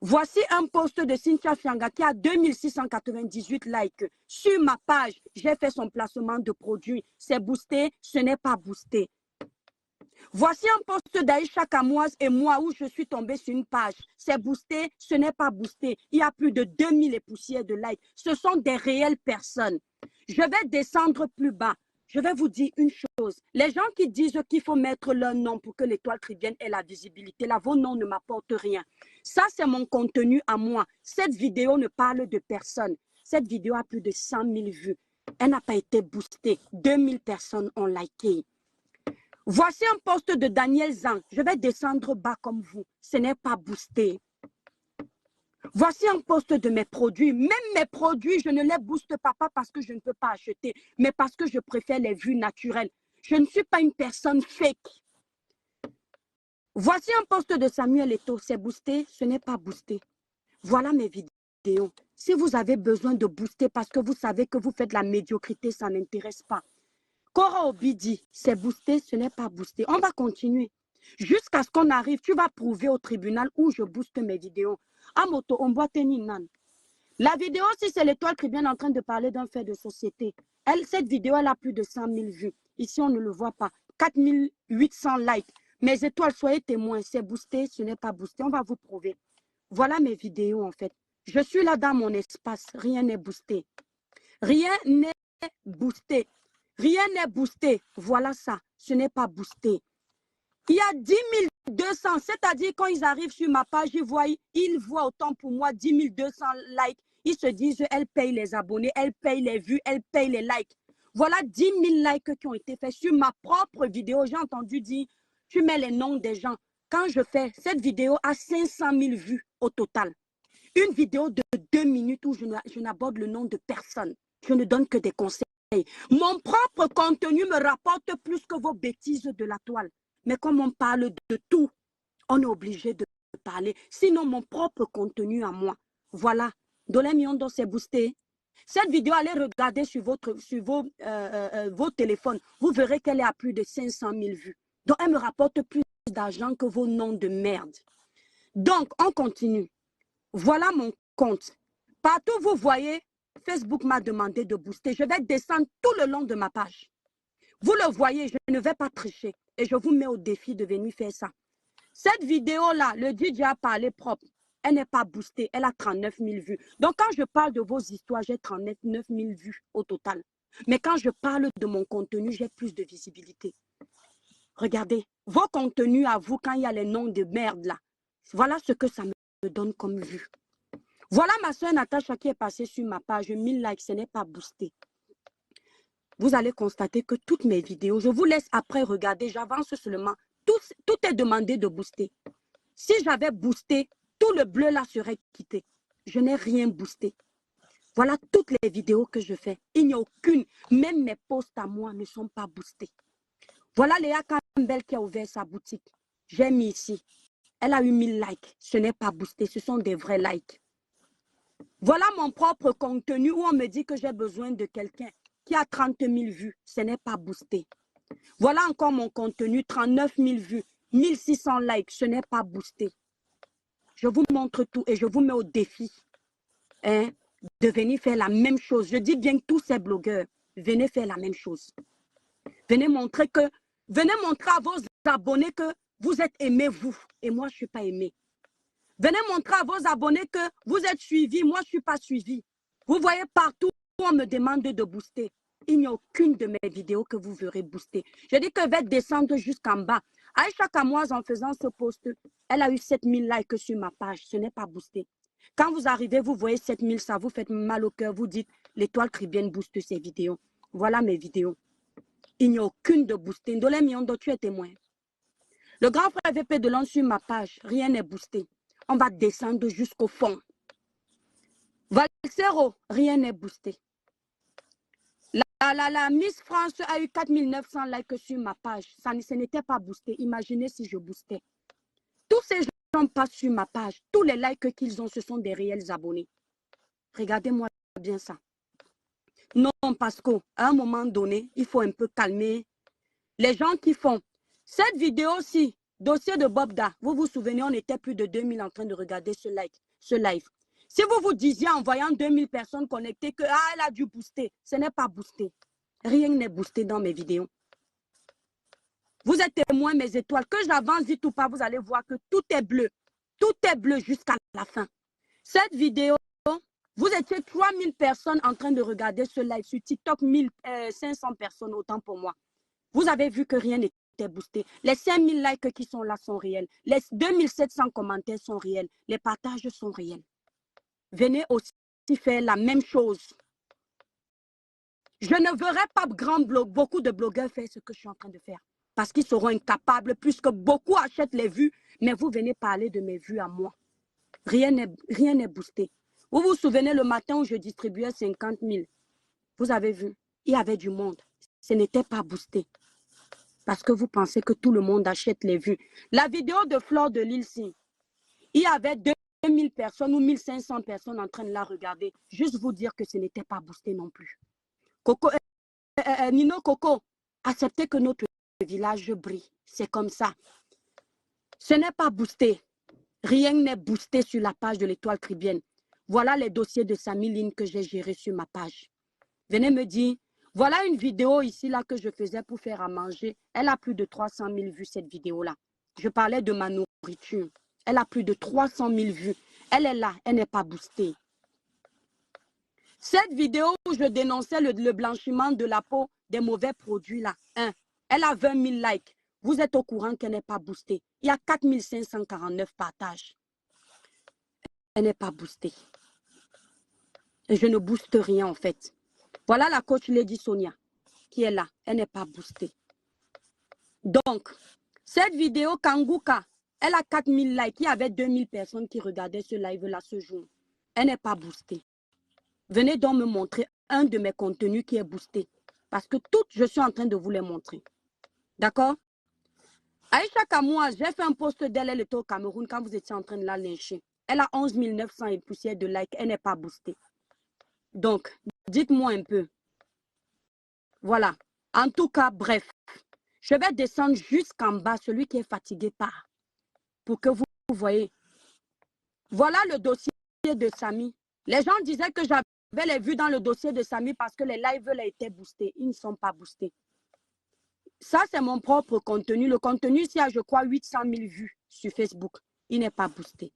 Voici un post de Cynthia Fianga qui a 2698 likes. Sur ma page, j'ai fait son placement de produits. C'est boosté, ce n'est pas boosté. Voici un post d'Aïcha Kamoise et moi où je suis tombée sur une page. C'est boosté, ce n'est pas boosté. Il y a plus de 2000 et poussières de likes. Ce sont des réelles personnes. Je vais descendre plus bas. Je vais vous dire une chose. Les gens qui disent qu'il faut mettre leur nom pour que l'étoile trivienne ait la visibilité, là, vos noms ne m'apportent rien. Ça, c'est mon contenu à moi. Cette vidéo ne parle de personne. Cette vidéo a plus de 100 000 vues. Elle n'a pas été boostée. 2000 personnes ont liké. Voici un post de Daniel Zhang. Je vais descendre bas comme vous. Ce n'est pas boosté. Voici un post de mes produits. Même mes produits, je ne les booste pas parce que je ne peux pas acheter, mais parce que je préfère les vues naturelles. Je ne suis pas une personne fake. Voici un post de Samuel Eto'o. C'est boosté, ce n'est pas boosté. Voilà mes vidéos. Si vous avez besoin de booster parce que vous savez que vous faites la médiocrité, ça n'intéresse pas. Cora Obidi, c'est boosté, ce n'est pas boosté. On va continuer. Jusqu'à ce qu'on arrive, tu vas prouver au tribunal où je booste mes vidéos. Amoto, on boit nan. La vidéo, si c'est l'étoile qui vient en train de parler d'un fait de société, cette vidéo, elle a plus de 100 000 vues. Ici, on ne le voit pas. 4800 likes. Mes étoiles, soyez témoins, c'est boosté, ce n'est pas boosté. On va vous prouver. Voilà mes vidéos, en fait. Je suis là dans mon espace. Rien n'est boosté. Rien n'est boosté. Rien n'est boosté. Voilà ça. Ce n'est pas boosté. Il y a 10 200, c'est-à-dire quand ils arrivent sur ma page, ils voient autant pour moi 10 200 likes. Ils se disent, elle paye les abonnés, elle paye les vues, elle paye les likes. Voilà 10 000 likes qui ont été faits sur ma propre vidéo. J'ai entendu dire, tu mets les noms des gens. Quand je fais cette vidéo a 500 000 vues au total. Une vidéo de 2 minutes où je n'aborde le nom de personne. Je ne donne que des conseils. Mon propre contenu me rapporte plus que vos bêtises de la toile. Mais comme on parle de tout, on est obligé de parler. Sinon, mon propre contenu à moi. Voilà. Dolem Yondo s'est boosté. Cette vidéo, allez regarder sur vos téléphones. Vous verrez qu'elle est à plus de 500 000 vues. Donc, elle me rapporte plus d'argent que vos noms de merde. Donc, on continue. Voilà mon compte. Partout, vous voyez, Facebook m'a demandé de booster. Je vais descendre tout le long de ma page. Vous le voyez, je ne vais pas tricher. Et je vous mets au défi de venir faire ça. Cette vidéo-là, le DJ a parlé propre. Elle n'est pas boostée. Elle a 39 000 vues. Donc, quand je parle de vos histoires, j'ai 39 000 vues au total. Mais quand je parle de mon contenu, j'ai plus de visibilité. Regardez, vos contenus à vous, quand il y a les noms de merde là, voilà ce que ça me donne comme vue. Voilà ma soeur Natacha qui est passée sur ma page. 1000 likes, ce n'est pas boosté. Vous allez constater que toutes mes vidéos, je vous laisse après regarder, j'avance seulement. Tout est demandé de booster. Si j'avais boosté, tout le bleu là serait quitté. Je n'ai rien boosté. Voilà toutes les vidéos que je fais. Il n'y a aucune, même mes posts à moi ne sont pas boostés. Voilà Léa Campbell qui a ouvert sa boutique. J'ai mis ici. Elle a eu 1000 likes. Ce n'est pas boosté, ce sont des vrais likes. Voilà mon propre contenu où on me dit que j'ai besoin de quelqu'un qui a 30 000 vues. Ce n'est pas boosté. Voilà encore mon contenu, 39 000 vues, 1600 likes. Ce n'est pas boosté. Je vous montre tout et je vous mets au défi de venir faire la même chose. Je dis bien que tous ces blogueurs, venez faire la même chose. Venez montrer à vos abonnés que vous êtes aimés, vous. Et moi, je ne suis pas aimé. Venez montrer à vos abonnés que vous êtes suivis. Moi, je ne suis pas suivi. Vous voyez partout où on me demande de booster. Il n'y a aucune de mes vidéos que vous verrez booster. Je dis que je vais descendre jusqu'en bas. Aïcha Kamoise, en faisant ce post, elle a eu 7000 likes sur ma page. Ce n'est pas boosté. Quand vous arrivez, vous voyez 7000, ça vous fait mal au cœur. Vous dites, l'étoile Caribbean booste ses vidéos. Voilà mes vidéos. Il n'y a aucune de boosté. Ndolé Miondo, tu es témoin. Le grand frère VP de l'an sur ma page, rien n'est boosté. On va descendre jusqu'au fond. Valsero, rien n'est boosté. La Miss France a eu 4900 likes sur ma page. Ce n'était pas boosté. Imaginez si je boostais. Tous ces gens passent sur ma page. Tous les likes qu'ils ont, ce sont des réels abonnés. Regardez-moi bien ça. Non, parce qu'à un moment donné, il faut un peu calmer les gens qui font. Cette vidéo-ci, dossier de Bobda, vous vous souvenez, on était plus de 2000 en train de regarder ce live. Si vous vous disiez en voyant 2000 personnes connectées que elle a dû booster, ce n'est pas boosté. Rien n'est boosté dans mes vidéos. Vous êtes témoins, mes étoiles. Que j'avance vite ou pas, vous allez voir que tout est bleu. Tout est bleu jusqu'à la fin. Cette vidéo, vous étiez 3000 personnes en train de regarder ce live. Sur TikTok, 500 personnes, autant pour moi. Vous avez vu que rien n'était boosté. Les 5000 likes qui sont là sont réels. Les 2700 commentaires sont réels. Les partages sont réels. Venez aussi faire la même chose. Je ne verrai pas beaucoup de blogueurs faire ce que je suis en train de faire. Parce qu'ils seront incapables, puisque beaucoup achètent les vues. Mais vous venez parler de mes vues à moi. Rien n'est boosté. Vous vous souvenez le matin où je distribuais 50 000. Vous avez vu, il y avait du monde. Ce n'était pas boosté. Parce que vous pensez que tout le monde achète les vues. La vidéo de Flore de Lille-Ci, il y avait 2000 personnes ou 1500 personnes en train de la regarder. Juste vous dire que ce n'était pas boosté non plus. Nino Coco, acceptez que notre village brille. C'est comme ça. Ce n'est pas boosté. Rien n'est boosté sur la page de l'étoile Caribbean. Voilà les dossiers de Samy Line que j'ai gérés sur ma page. Venez me dire, voilà une vidéo ici là que je faisais pour faire à manger. Elle a plus de 300 000 vues cette vidéo-là. Je parlais de ma nourriture. Elle a plus de 300 000 vues. Elle est là, elle n'est pas boostée. Cette vidéo où je dénonçais le blanchiment de la peau des mauvais produits là, elle a 20 000 likes. Vous êtes au courant qu'elle n'est pas boostée. Il y a 4 549 partages. Elle n'est pas boostée. Et je ne booste rien en fait. Voilà la coach Lady Sonia. qui est là. Elle n'est pas boostée. Donc, cette vidéo, Kangouka, elle a 4000 likes. Il y avait 2000 personnes qui regardaient ce live-là ce jour. Elle n'est pas boostée. Venez donc me montrer un de mes contenus qui est boosté. Parce que toutes, je suis en train de vous les montrer. D'accord? Aïcha Kamoua, j'ai fait un post d'elle, elle était au Cameroun quand vous étiez en train de la lyncher. Elle a 11 900 et poussière de likes. Elle n'est pas boostée. Donc, dites-moi un peu. Voilà. En tout cas, bref. Je vais descendre jusqu'en bas, celui qui est fatigué part. Pour que vous voyez. Voilà le dossier de Samy. Les gens disaient que j'avais les vues dans le dossier de Samy parce que les lives étaient boostés. Ils ne sont pas boostés. Ça, c'est mon propre contenu. Le contenu, il y a, je crois, 800 000 vues sur Facebook. Il n'est pas boosté.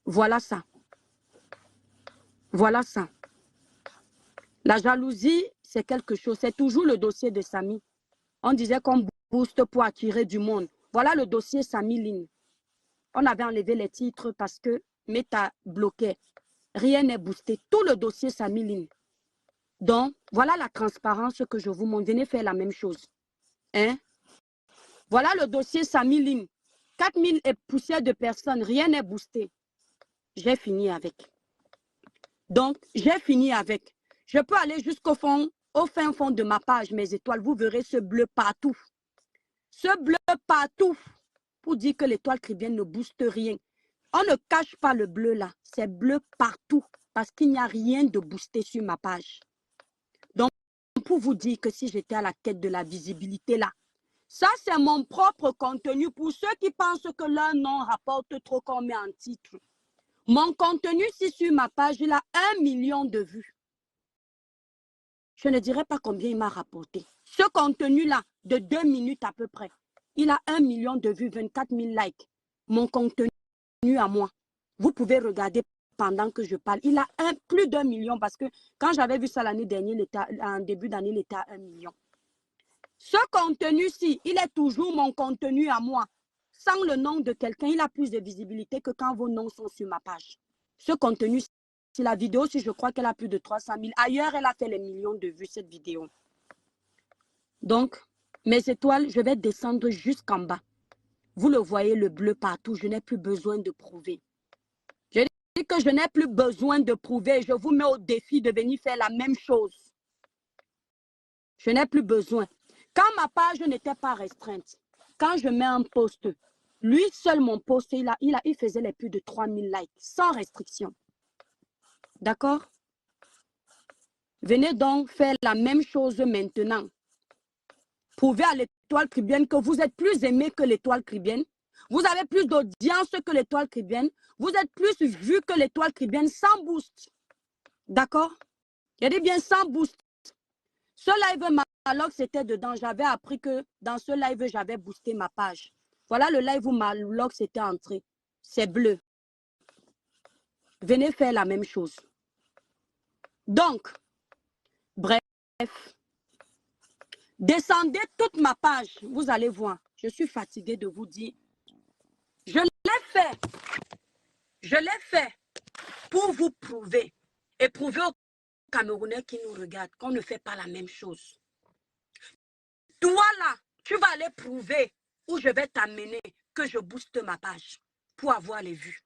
Voilà ça. Voilà ça. La jalousie, c'est quelque chose. C'est toujours le dossier de Samy. On disait qu'on booste pour attirer du monde. Voilà le dossier Samy Line. On avait enlevé les titres parce que Meta bloquait. Rien n'est boosté. Tout le dossier Samy Line. Donc, voilà la transparence que je vous montre. Venez faire la même chose. Hein? Voilà le dossier Samy Line. 4000 et poussières de personnes. Rien n'est boosté. J'ai fini avec. Donc, j'ai fini avec. Je peux aller jusqu'au fond, au fin fond de ma page, mes étoiles. Vous verrez ce bleu partout. Ce bleu partout. Pour dire que l'étoile caribéenne ne booste rien. On ne cache pas le bleu là. C'est bleu partout. Parce qu'il n'y a rien de boosté sur ma page. Donc, pour vous dire que si j'étais à la quête de la visibilité là, ça c'est mon propre contenu. Pour ceux qui pensent que leur nom rapporte trop qu'on met en titre. Mon contenu, si sur ma page, il a 1 million de vues. Je ne dirais pas combien il m'a rapporté. Ce contenu-là, de 2 minutes à peu près, il a 1 million de vues, 24 000 likes. Mon contenu à moi. Vous pouvez regarder pendant que je parle. Il a plus d'1 million parce que quand j'avais vu ça l'année dernière, en début d'année, il était à 1 million. Ce contenu-ci, il est toujours mon contenu à moi. Sans le nom de quelqu'un, il a plus de visibilité que quand vos noms sont sur ma page. Ce contenu, si la vidéo, si je crois qu'elle a plus de 300 000. Ailleurs, elle a fait les millions de vues, cette vidéo. Donc, mes étoiles, je vais descendre jusqu'en bas. Vous le voyez, le bleu partout. Je n'ai plus besoin de prouver. Je dis que je n'ai plus besoin de prouver. Je vous mets au défi de venir faire la même chose. Je n'ai plus besoin. Quand ma page n'était pas restreinte, quand je mets un post, lui seul, mon post, il faisait les plus de 3000 likes, sans restriction. D'accord? Venez donc faire la même chose maintenant. Prouvez à l'étoile caribéenne que vous êtes plus aimé que l'étoile caribéenne. Vous avez plus d'audience que l'étoile caribéenne. Vous êtes plus vu que l'étoile caribéenne sans boost. D'accord? Je dis bien sans boost. Ce live Malox, c'était dedans. J'avais appris que dans ce live, j'avais boosté ma page. Voilà le live où Malox était entré. C'est bleu. Venez faire la même chose. Donc, bref, descendez toute ma page. Vous allez voir. Je suis fatiguée de vous dire. Je l'ai fait. Je l'ai fait pour vous prouver. Et prouver aux Camerounais qui nous regardent qu'on ne fait pas la même chose. Toi là, tu vas aller prouver où je vais t'amener que je booste ma page pour avoir les vues.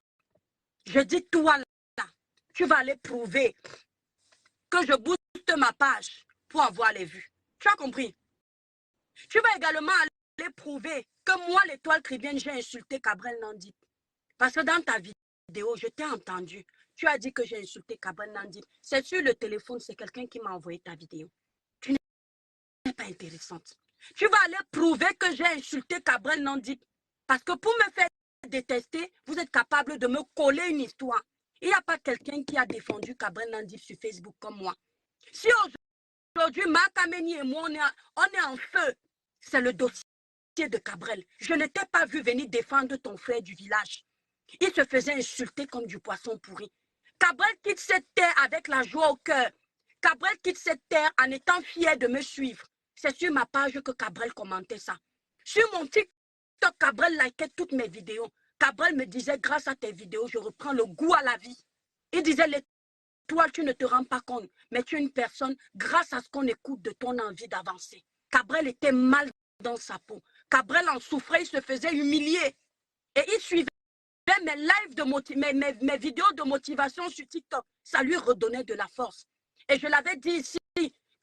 Je dis toi là, tu vas aller prouver que je booste ma page pour avoir les vues. Tu as compris? Tu vas également aller prouver que moi, l'étoile caribéenne, j'ai insulté Cabrel Nandip. Parce que dans ta vidéo, je t'ai entendu. Tu as dit que j'ai insulté Cabrel Nandip. C'est sur le téléphone, c'est quelqu'un qui m'a envoyé ta vidéo. Tu n'es pas intéressante. Tu vas aller prouver que j'ai insulté Cabrel Nandip. Parce que pour me faire détester, vous êtes capable de me coller une histoire. Il n'y a pas quelqu'un qui a défendu Cabrel Nandip sur Facebook comme moi. Si aujourd'hui, Marc Ameni et moi, on est en feu, c'est le dossier de Cabrel. Je ne t'ai pas vu venir défendre ton frère du village. Il se faisait insulter comme du poisson pourri. Cabrel quitte cette terre avec la joie au cœur. Cabrel quitte cette terre en étant fier de me suivre. C'est sur ma page que Cabrel commentait ça. Sur mon TikTok, Cabrel likait toutes mes vidéos. Cabrel me disait, grâce à tes vidéos, je reprends le goût à la vie. Il disait, toi, tu ne te rends pas compte, mais tu es une personne, grâce à ce qu'on écoute de ton envie d'avancer. Cabrel était mal dans sa peau. Cabrel en souffrait, il se faisait humilier. Et il suivait mes lives, mes vidéos de motivation sur TikTok. Ça lui redonnait de la force. Et je l'avais dit ici,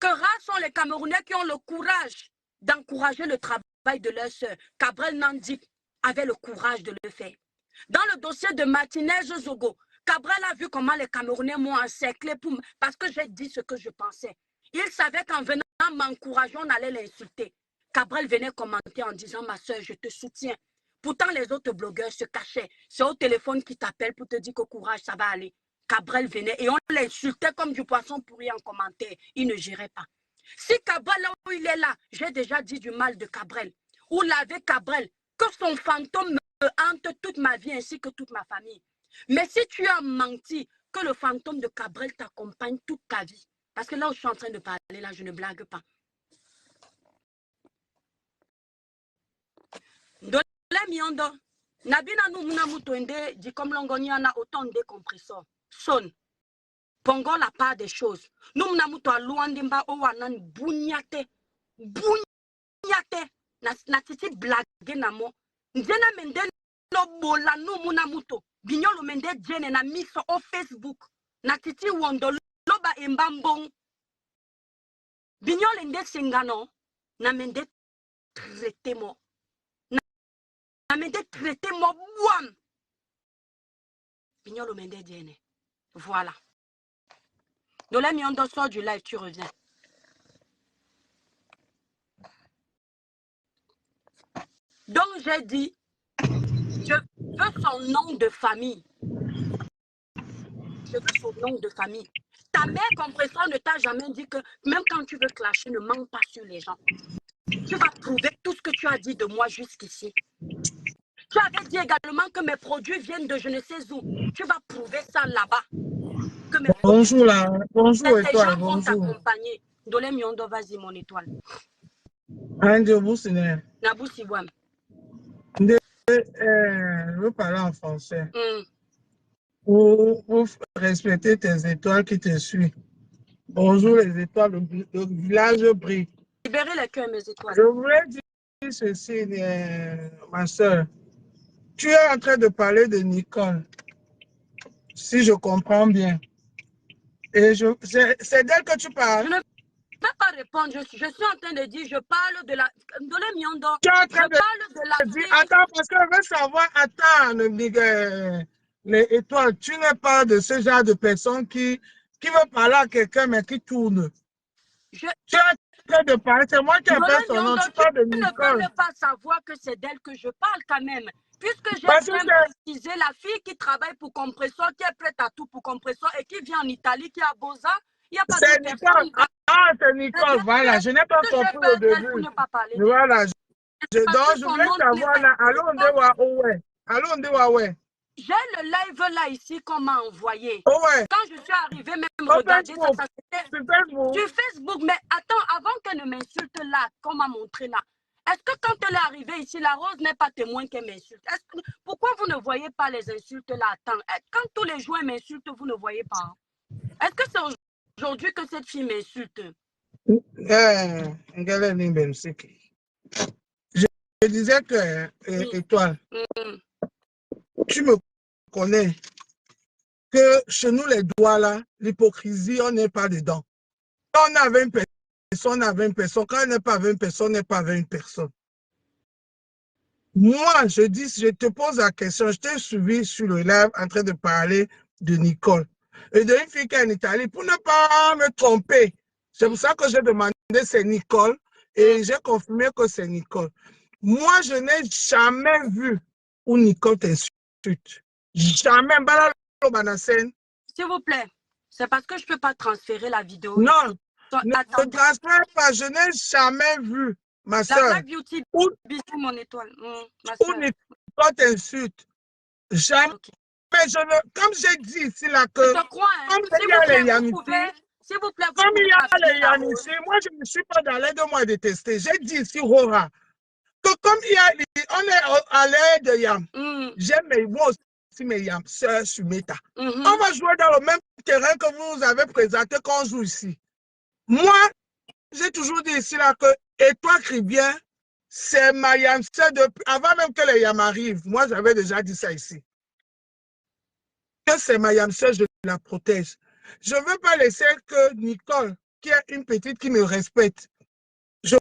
que rares sont les Camerounais qui ont le courage d'encourager le travail de leur sœur. Cabrel Nandi avait le courage de le faire. Dans le dossier de Martinez Zogo, Cabrel a vu comment les Camerounais m'ont encerclé parce que j'ai dit ce que je pensais. Il savait qu'en venant m'encourager, on allait l'insulter. Cabrel venait commenter en disant, ma soeur, je te soutiens. Pourtant, les autres blogueurs se cachaient. C'est au téléphone qui t'appelle pour te dire que courage, ça va aller. Cabrel venait et on l'insultait comme du poisson pourri en commentaire. Il ne gérait pas. Si Cabrel, là où il est là, j'ai déjà dit du mal de Cabrel. Ou laver Cabrel, que son fantôme me hante toute ma vie ainsi que toute ma famille. Mais si tu as menti, que le fantôme de Cabrel t'accompagne toute ta vie. Parce que là où je suis en train de parler, là, je ne blague pas. Ndole miondo, nabina nu muna mutoende, dit comme l'ongonia na autant de compresseurs. Son, pongo la part des choses. Nous muna muto aluandimba owanan bunyate, na titi blague namo. Njena mende no bola nu muna muto. Bignolo mende jene na miso au Facebook. Na titi wondo loba embambong. Bignolo ende singano. Na mende traité mo. Na mende traité mo boam. Bignolo mende jene. Voilà. Ndole miondo sort du live, tu reviens. Donc j'ai dit, je veux son nom de famille. Je veux son nom de famille. Ta mère compresseur ne t'a jamais dit que même quand tu veux clasher, ne mens pas sur les gens. Tu vas prouver tout ce que tu as dit de moi jusqu'ici. Tu avais dit également que mes produits viennent de je ne sais où. Tu vas prouver ça là-bas. Bonjour là, bonjour et étoile, gens vont bonjour. t'accompagner. Ndole miondo, vas-y mon étoile. Andio Boussine. Nabousi Wam. Je veux parler en français. Pour respecter tes étoiles qui te suivent. Bonjour les étoiles, le village brille. Libérez les cœurs, mes étoiles. Je voulais dire ceci, ma soeur. Tu es en train de parler de Nicole, si je comprends bien. Et c'est d'elle que tu parles. Je ne peux pas répondre. Je suis en train de dire, je parle de la... Ndole miondo. Tu es en train parle de la dire, fille. attends, parce que je veux savoir, attends, les étoiles, tu n'es pas de ce genre de personne qui veut parler à quelqu'un mais qui tourne. Tu es en train de parler, c'est moi qui appelle son nom, tu parles de Nicole. Tu ne peux pas savoir que c'est d'elle que je parle quand même. Puisque j'ai bien précisé, la fille qui travaille pour Compressor, qui est prête à tout pour Compressor et qui vient en Italie, qui a Beaux Arts, il n'y a pas de personne. Ah, c'est Nicole, voilà, je n'ai pas compris au début. Voilà, donc je voulais savoir, là, allons on dit ouais. J'ai le live là ici qu'on m'a envoyé. Oh ouais. Quand je suis arrivée, même regarder ça c'était sur Facebook. Mais attends, avant qu'elle ne m'insulte là, qu'on m'a montré là, est-ce que quand elle est arrivée ici, la Rose n'est pas témoin qu'elle m'insulte? Pourquoi vous ne voyez pas les insultes là? Attends, quand tous les jours m'insultent, vous ne voyez pas? Est-ce que c'est aujourd'hui que cette fille m'insulte? Je disais que, étoile, tu me connais, que chez nous les doigts là, l'hypocrisie, on n'est pas dedans. Quand on a 20 personnes, on a 20 personnes. Quand on n'est pas 20 personnes, on n'est pas 20 personnes. Moi, je dis, je te pose la question, je t'ai suivi sur le live en train de parler de Nicole et d'une fille qui est en Italie pour ne pas me tromper. C'est pour ça que j'ai demandé c'est Nicole et j'ai confirmé que c'est Nicole. Moi, je n'ai jamais vu où Nicole t'insulte. Jamais. S'il vous plaît, c'est parce que je ne peux pas transférer la vidéo. Non, ne transfère pas, je n'ai jamais vu, ma soeur. La Black Beauty, bisous mon étoile. Où Nicole t'insulte. Jamais. Okay. Mais comme j'ai dit ici, là, que je te crois, hein. Comme il y a les Yanici, s'il vous plaît, comme il y a les Yanici, moi, je ne suis pas dans l'aide de moi détester. J'ai dit ici, Rora, que comme on est à l'aide de Yam, j'aime moi aussi mes Yam, sœur Sumeta. On va jouer dans le même terrain que vous avez présenté qu'on joue ici. Moi, j'ai toujours dit ici là que et toi crie bien, c'est ma Yamsé depuis avant même que les Yam arrivent. Moi, j'avais déjà dit ça ici. Que c'est ma Yamsé, je la protège. Je ne veux pas laisser que Nicole, qui est une petite qui me respecte. Je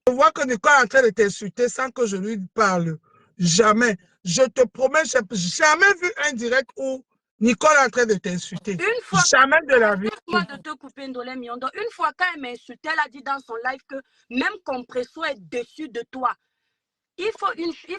vois que Nicole est en train de t'insulter sans que je lui parle. Jamais. Je te promets, je n'ai jamais vu un direct où Nicole est en train de t'insulter. Une fois, jamais de la vie. Excuse-moi de te couper, Ndolé Miondo. Une fois, quand elle m'a insulté, elle a dit dans son live que même Compresso est dessus de toi. Il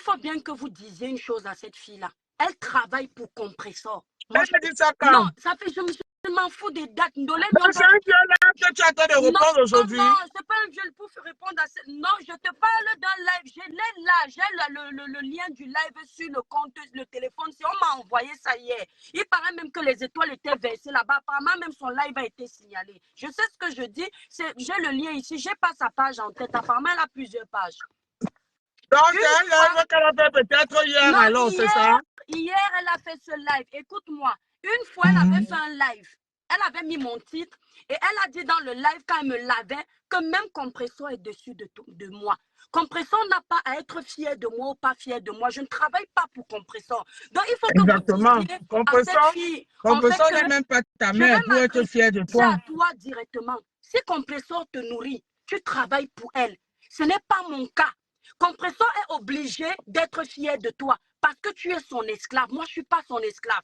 faut bien que vous disiez une chose à cette fille-là. Elle travaille pour Compressor. Moi, je dis ça quand? Non, ça fait, je m'en fous des dates. Ndolé Miondo. C'est un viol que tu es en train de répondre aujourd'hui. Non, c'est pas un viol pour répondre à ça. Non, je te parle d'un live. J'ai le lien du live sur le compte, le téléphone. Si on m'a envoyé ça hier. Il paraît même que les étoiles étaient versées là-bas. Apparemment, même son live a été signalé. Je sais ce que je dis. J'ai le lien ici. J'ai pas sa page en tête. Apparemment, elle a plusieurs pages. Donc, c'est un live qu'elle a fait peut-être hier, alors, c'est ça? Hier, elle a fait ce live. Écoute-moi. Une fois, elle avait fait un live. Elle avait mis mon titre et elle a dit dans le live quand elle me lavait que même Compressor est dessus de moi. Compressor n'a pas à être fier de moi ou pas fier de moi. Je ne travaille pas pour Compressor. Donc il faut que exactement. vous disiez à cette fille. Compressor n'est même pas ta mère pour être fier de toi. À toi directement. Si Compressor te nourrit, tu travailles pour elle. Ce n'est pas mon cas. Compressor est obligé d'être fier de toi parce que tu es son esclave. Moi, je ne suis pas son esclave.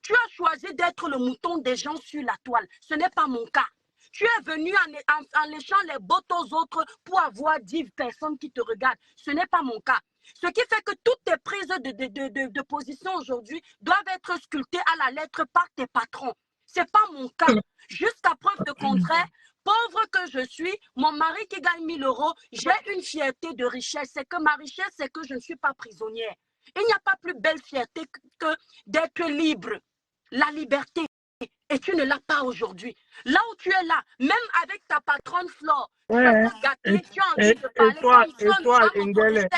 Tu as choisi d'être le mouton des gens sur la toile. Ce n'est pas mon cas. Tu es venu en léchant les bottes aux autres pour avoir 10 personnes qui te regardent. Ce n'est pas mon cas. Ce qui fait que toutes tes prises de position aujourd'hui doivent être sculptées à la lettre par tes patrons. Ce n'est pas mon cas. Jusqu'à preuve de contraire, pauvre que je suis, mon mari qui gagne 1000 €, j'ai une fierté de richesse. C'est que ma richesse, c'est que je ne suis pas prisonnière. Il n'y a pas plus belle fierté que d'être libre. La liberté. Et tu ne l'as pas aujourd'hui. Là où tu es là, même avec ta patronne Flore, tu as gâté, tu as envie de parler.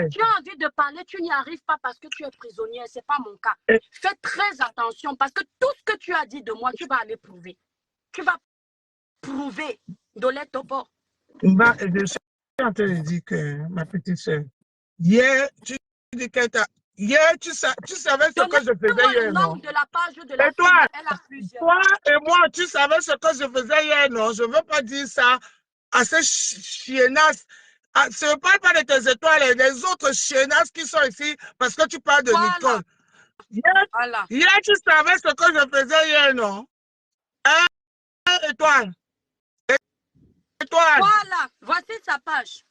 Tu as envie de parler, tu n'y arrives pas parce que tu es prisonnière. Ce n'est pas mon cas. Fais très attention parce que tout ce que tu as dit de moi, tu vas aller prouver. Tu vas prouver. Dolé Topo. Je suis en train de dire que ma petite soeur, hier, tu dis que hier, tu savais ce que je faisais hier, non? De la page de la et toi, elle a plusieurs. Toi et moi, tu savais ce que je faisais hier, non? Je ne veux pas dire ça à ces chiennasses. Je ne parle pas de tes étoiles, les autres chiennasses qui sont ici parce que tu parles de Nicole. Hier, tu savais ce que je faisais hier, non? Étoile. Voilà, voici sa page.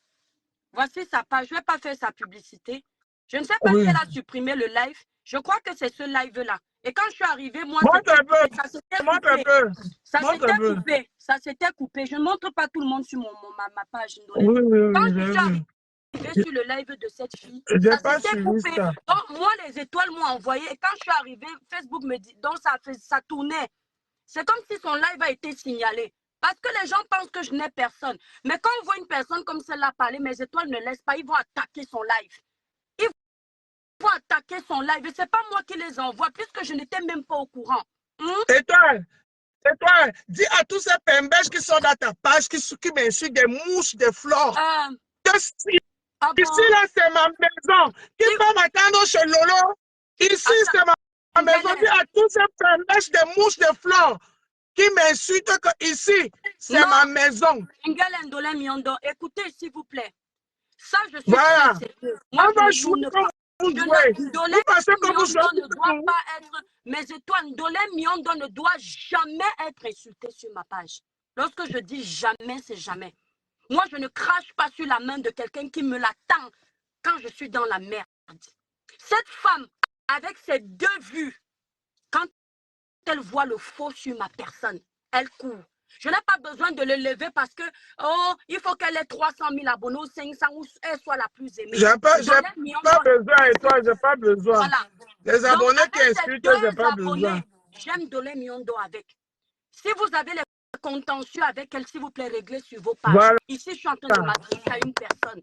Voici sa page. Je ne vais pas faire sa publicité. Je ne sais pas si elle a supprimé le live. Je crois que c'est ce live-là. Et quand je suis arrivée, moi, ça s'était coupé. Ça s'était coupé. Ça s'était coupé. Je ne montre pas tout le monde sur ma page. Quand je suis arrivée sur le live de cette fille, ça s'était coupé. Donc, moi, les étoiles m'ont envoyé. Et quand je suis arrivée, Facebook me dit, donc ça tournait. C'est comme si son live a été signalé. Parce que les gens pensent que je n'ai personne. Mais quand on voit une personne comme celle-là parler, mes étoiles ne laissent pas, ils vont attaquer son live. Ils vont attaquer son live. Et ce n'est pas moi qui les envoie, puisque je n'étais même pas au courant. Étoile, dis à tous ces pembèches qui sont dans ta page, qui m'insultent des mouches, des flores. Ici, là, c'est ma maison. Qui va m'attendre chez Lolo? Ici, c'est ma maison. Dis à tous ces pembèches, des mouches, des flores qui m'insultent que ici, c'est ma maison. Écoutez, s'il vous plaît. Ça, je suis voilà. très sérieux. Moi, je ne pas. Ndolé Miondo ne doit pas être. Mes étoiles, Ndolé Miondo ne doit jamais être insulté sur ma page. Lorsque je dis jamais, c'est jamais. Moi, je ne crache pas sur la main de quelqu'un qui me l'attend quand je suis dans la merde. Cette femme, avec ses 2 vues, quand elle voit le faux sur ma personne, elle court. Je n'ai pas besoin de le lever parce que, il faut qu'elle ait 300 000 abonnés ou 500 ou elle soit la plus aimée. J'ai pas besoin, et toi, j'ai pas besoin. Voilà. Les abonnés qui expliquent que j'ai pas besoin. J'aime Dolé Miondo avec. Si vous avez les contentieux avec elle, s'il vous plaît, réglez sur vos pages. Voilà. Ici, je suis en train de m'adresser à une personne.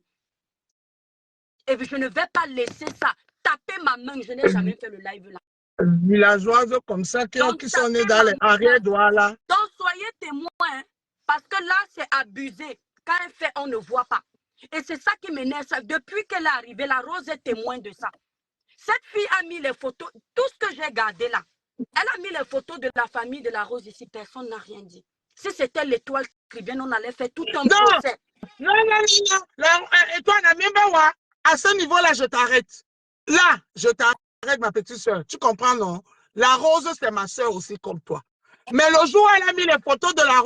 Et je ne vais pas laisser ça taper ma main. Je n'ai jamais fait le live là. Villageoises comme ça qui sont nées dans les arrière-droits là. Donc, soyez témoins, parce que là, c'est abusé. Quand elle fait, on ne voit pas. Et c'est ça qui m'énerve. Depuis qu'elle est arrivée, la Rose est témoin de ça. Cette fille a mis les photos, tout ce que j'ai gardé là. Elle a mis les photos de la famille de la Rose ici. Personne n'a rien dit. Si c'était l'étoile qui vient, on allait faire tout un procès. Non. Étoile, à ce niveau-là, je t'arrête. Là, je t'arrête, ma petite soeur. Tu comprends, non? La Rose, c'est ma soeur aussi comme toi. Mais le jour où elle a mis les photos de la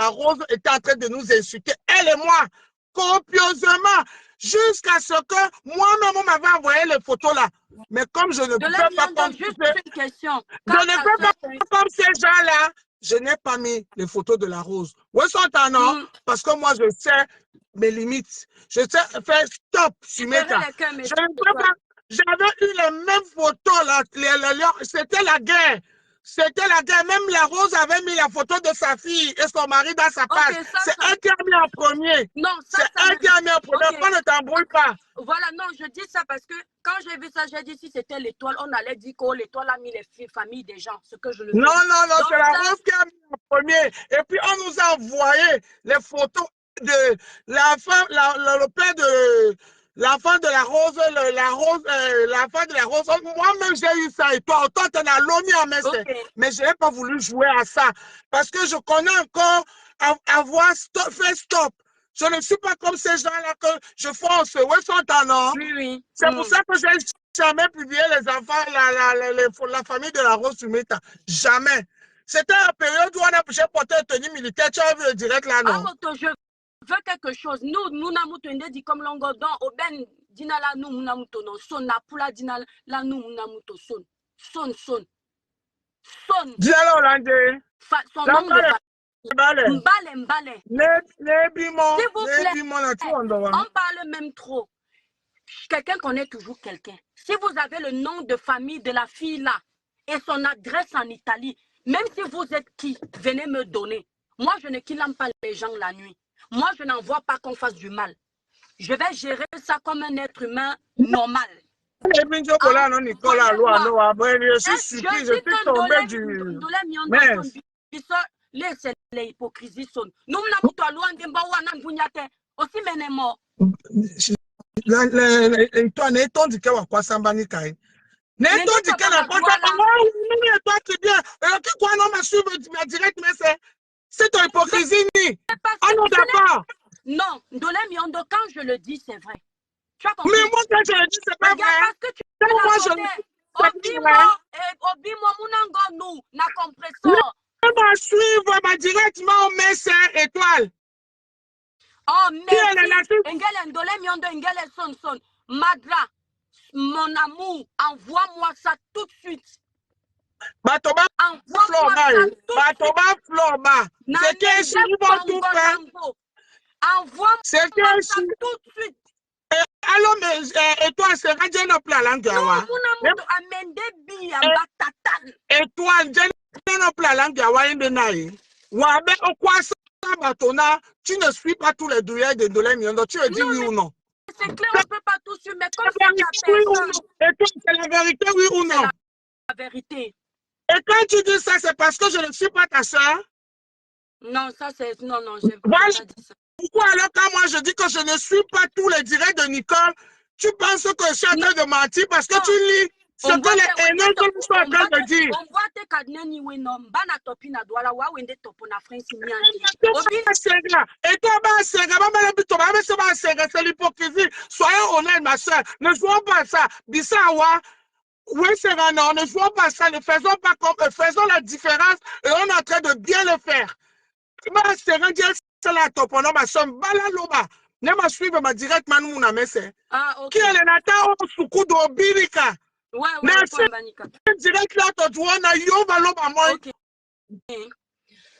Rose était en train de nous insulter, elle et moi, copieusement, jusqu'à ce que moi-même, on m'avait envoyé les photos là. Mais comme je ne peux pas comme juste une question. Je ne peux pas comme ces gens-là, je n'ai pas mis les photos de la Rose. Où sont non? Parce que moi, je sais mes limites. Je sais faire stop sur mes temps. Je ne peux pas. J'avais eu les mêmes photos là. C'était la guerre. C'était la guerre. Même la Rose avait mis la photo de sa fille et son mari dans sa page. C'est elle qui a mis en premier. Non, c'est elle qui a mis en premier. On ne t'embrouille pas. Voilà, non, je dis ça parce que quand j'ai vu ça, j'ai dit si c'était l'étoile, on allait dire que l'étoile a mis les familles des gens. Ce que je le Non, c'est la Rose qui a mis en premier. Et puis on nous a envoyé les photos de l'enfant, le père de l'enfant de la Rose, l'enfant de la Rose. Moi-même, j'ai eu ça et toi, autant t'en as l'ONU en main. Mais je n'ai pas voulu jouer à ça parce que je connais encore avoir fait stop. Je ne suis pas comme ces gens-là que je force. Où sont tes noms? Oui. C'est pour ça que j'ai jamais publié les enfants, la famille de la Rose sur Meta. Jamais. C'était la période où j'ai porté une tenue militaire. Tu as vu le direct là, non? Je veux quelque chose. Nous n'avons dit comme l'ongodon, Oben, dina la nous n'avons non son, la poula dina la nous n'avons son. Son. Dis alors, Hollandais. Son nom de Mbale. S'il vous plaît, on parle même trop. Quelqu'un connaît toujours quelqu'un. Si vous avez le nom de famille de la fille là et son adresse en Italie, même si vous êtes qui, venez me donner. Moi, je ne kidnappe pas les gens la nuit. Moi, je n'en vois pas qu'on fasse du mal. Je vais gérer ça comme un être humain normal. Je suis tombé du... Laissez l'hypocrisie sonne. Nous n'avons pas loin de aussi menemo. Toi, n'est-on dit qu'il y a quoi sambani kai? N'est-on dit qu'il y a quoi sambani? Toi, tu bien. Qui quoi non me suivre direct, mais c'est ton hypocrisie. Ah non, d'accord. Non, quand je le dis, c'est vrai. Mais moi, quand je le dis, c'est pas vrai. Parce que tu moi, na compresseur. Ma suivre ma directement au messer étoile. Oh, merci. Madra, mon amour, envoie-moi ça tout de suite. Batoba Florba. C'est que si vous vont tout faire. Envoie-moi ça tout de suite. Alors, mais étoile, c'est radio no plan langue. Étoile, no plan langue. Tu ne suis pas tous les douillets de Ndolé. Tu le dis oui ou non? C'est clair, on ne peut pas tout suivre, mais comme c'est la vérité, oui ou non? La vérité. Et quand tu dis ça, c'est parce que je ne suis pas ta soeur? Non, ça c'est... Non, j'ai pas dit ça. Pourquoi alors quand moi je dis que je ne suis pas tous les directs de Nicole, tu penses que je suis en train de mentir parce que tu lis ce que les haineux sont en train de dire? On voit tes cadenets oui non, bana topina douala wa wende topona France miandi. Et toi c'est l'hypocrisie. Soyons honnêtes ma soeur, ne jouons pas ça. Bissawa. Oui, c'est vrai, non, ne jouons pas ça, ne faisons pas comme, faisons la différence et on est en train de bien le faire. C'est la topona ma soeur, balaloba. Ne ma suivre ma direct manu na messe. Ah, ok. Qui est le nata au sukudo birika? Ouais, direct là, tu dois na yo baloba moi. Ok.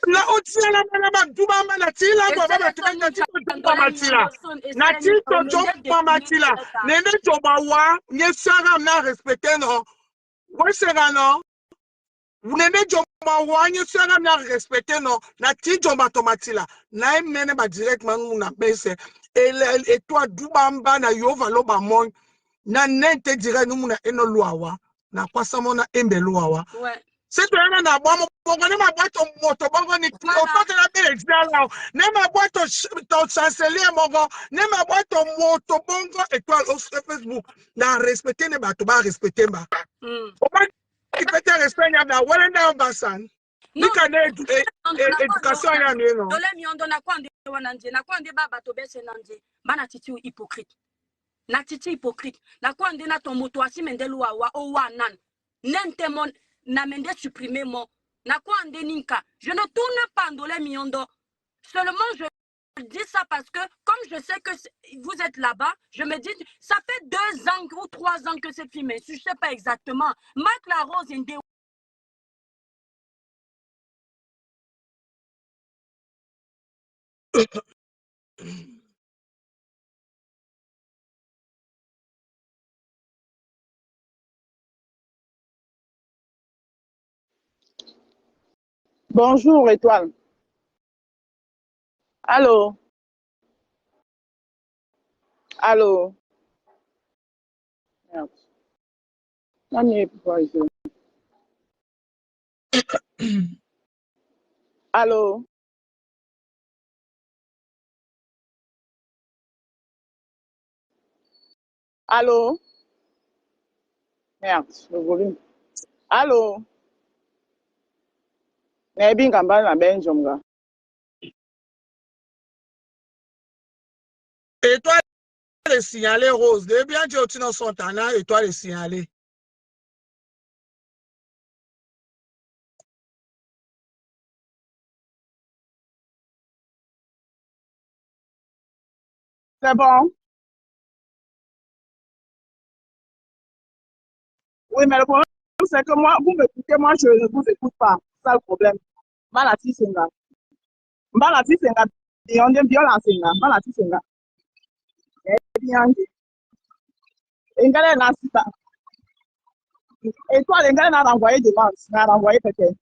La otia la mama duba mala tila go baba tukanya tiko matila. Na tiko jomba matila. Nene joba wa, nye sara na respecter no. Ouais c'est non. Vous n'aimez pas wa nye sara na respecter no. Na ti jomba tomatila. Na mene ba directement na bese. Et toi duba mba na yo baloba moi. Na nente direct nous na eno luawa. na kwasa mona embelua Ouais. C'est toi qui as ma boîte au moto, la belle ne ma boîte au chancelier, ne ma boîte au moto, bongo, étoile au Facebook. Na respecter ne ba, tu vas respecter ma. Comment tu peux te respecter na Walenda Ambassade? Ni kana éducation ya non. Dole mi ondo na kwande wananje, na kwande baba to bese nanje. Bana titi hypocrite. Na titi hypocrite. Na kwande na ton moto asi mendelu wa o wa nan. Nente mon na mende supprimer mon. Na kwande ninka. Je ne tourne pas Ndolé Miondo. Seulement je dis ça parce que comme je sais que vous êtes là-bas, je me dis ça fait 2 ans ou 3 ans que cette fille m'insulte, je sais pas exactement. Marc la Rose Indé. Bonjour, Étoile. Allô? Allô? Merde. Non, mais pourquoi il fait? Allô? Allô? Merde, le volume. Allô? Nebi ngamba na Benjomga. Étoile de signaler Rose. De bien dire tu dans son talent, étoile de signaler. C'est bon? Oui, mais le problème, c'est que moi, vous m'écoutez, moi, je ne vous écoute pas. C'est ça le problème. Malati Senga. Malati Senga. Et on dit violence Senga. Malati Senga. Et bien, Engale n'a pas. Et toi, l'Engale n'a envoyé des ventes. N'a envoyé peut-être.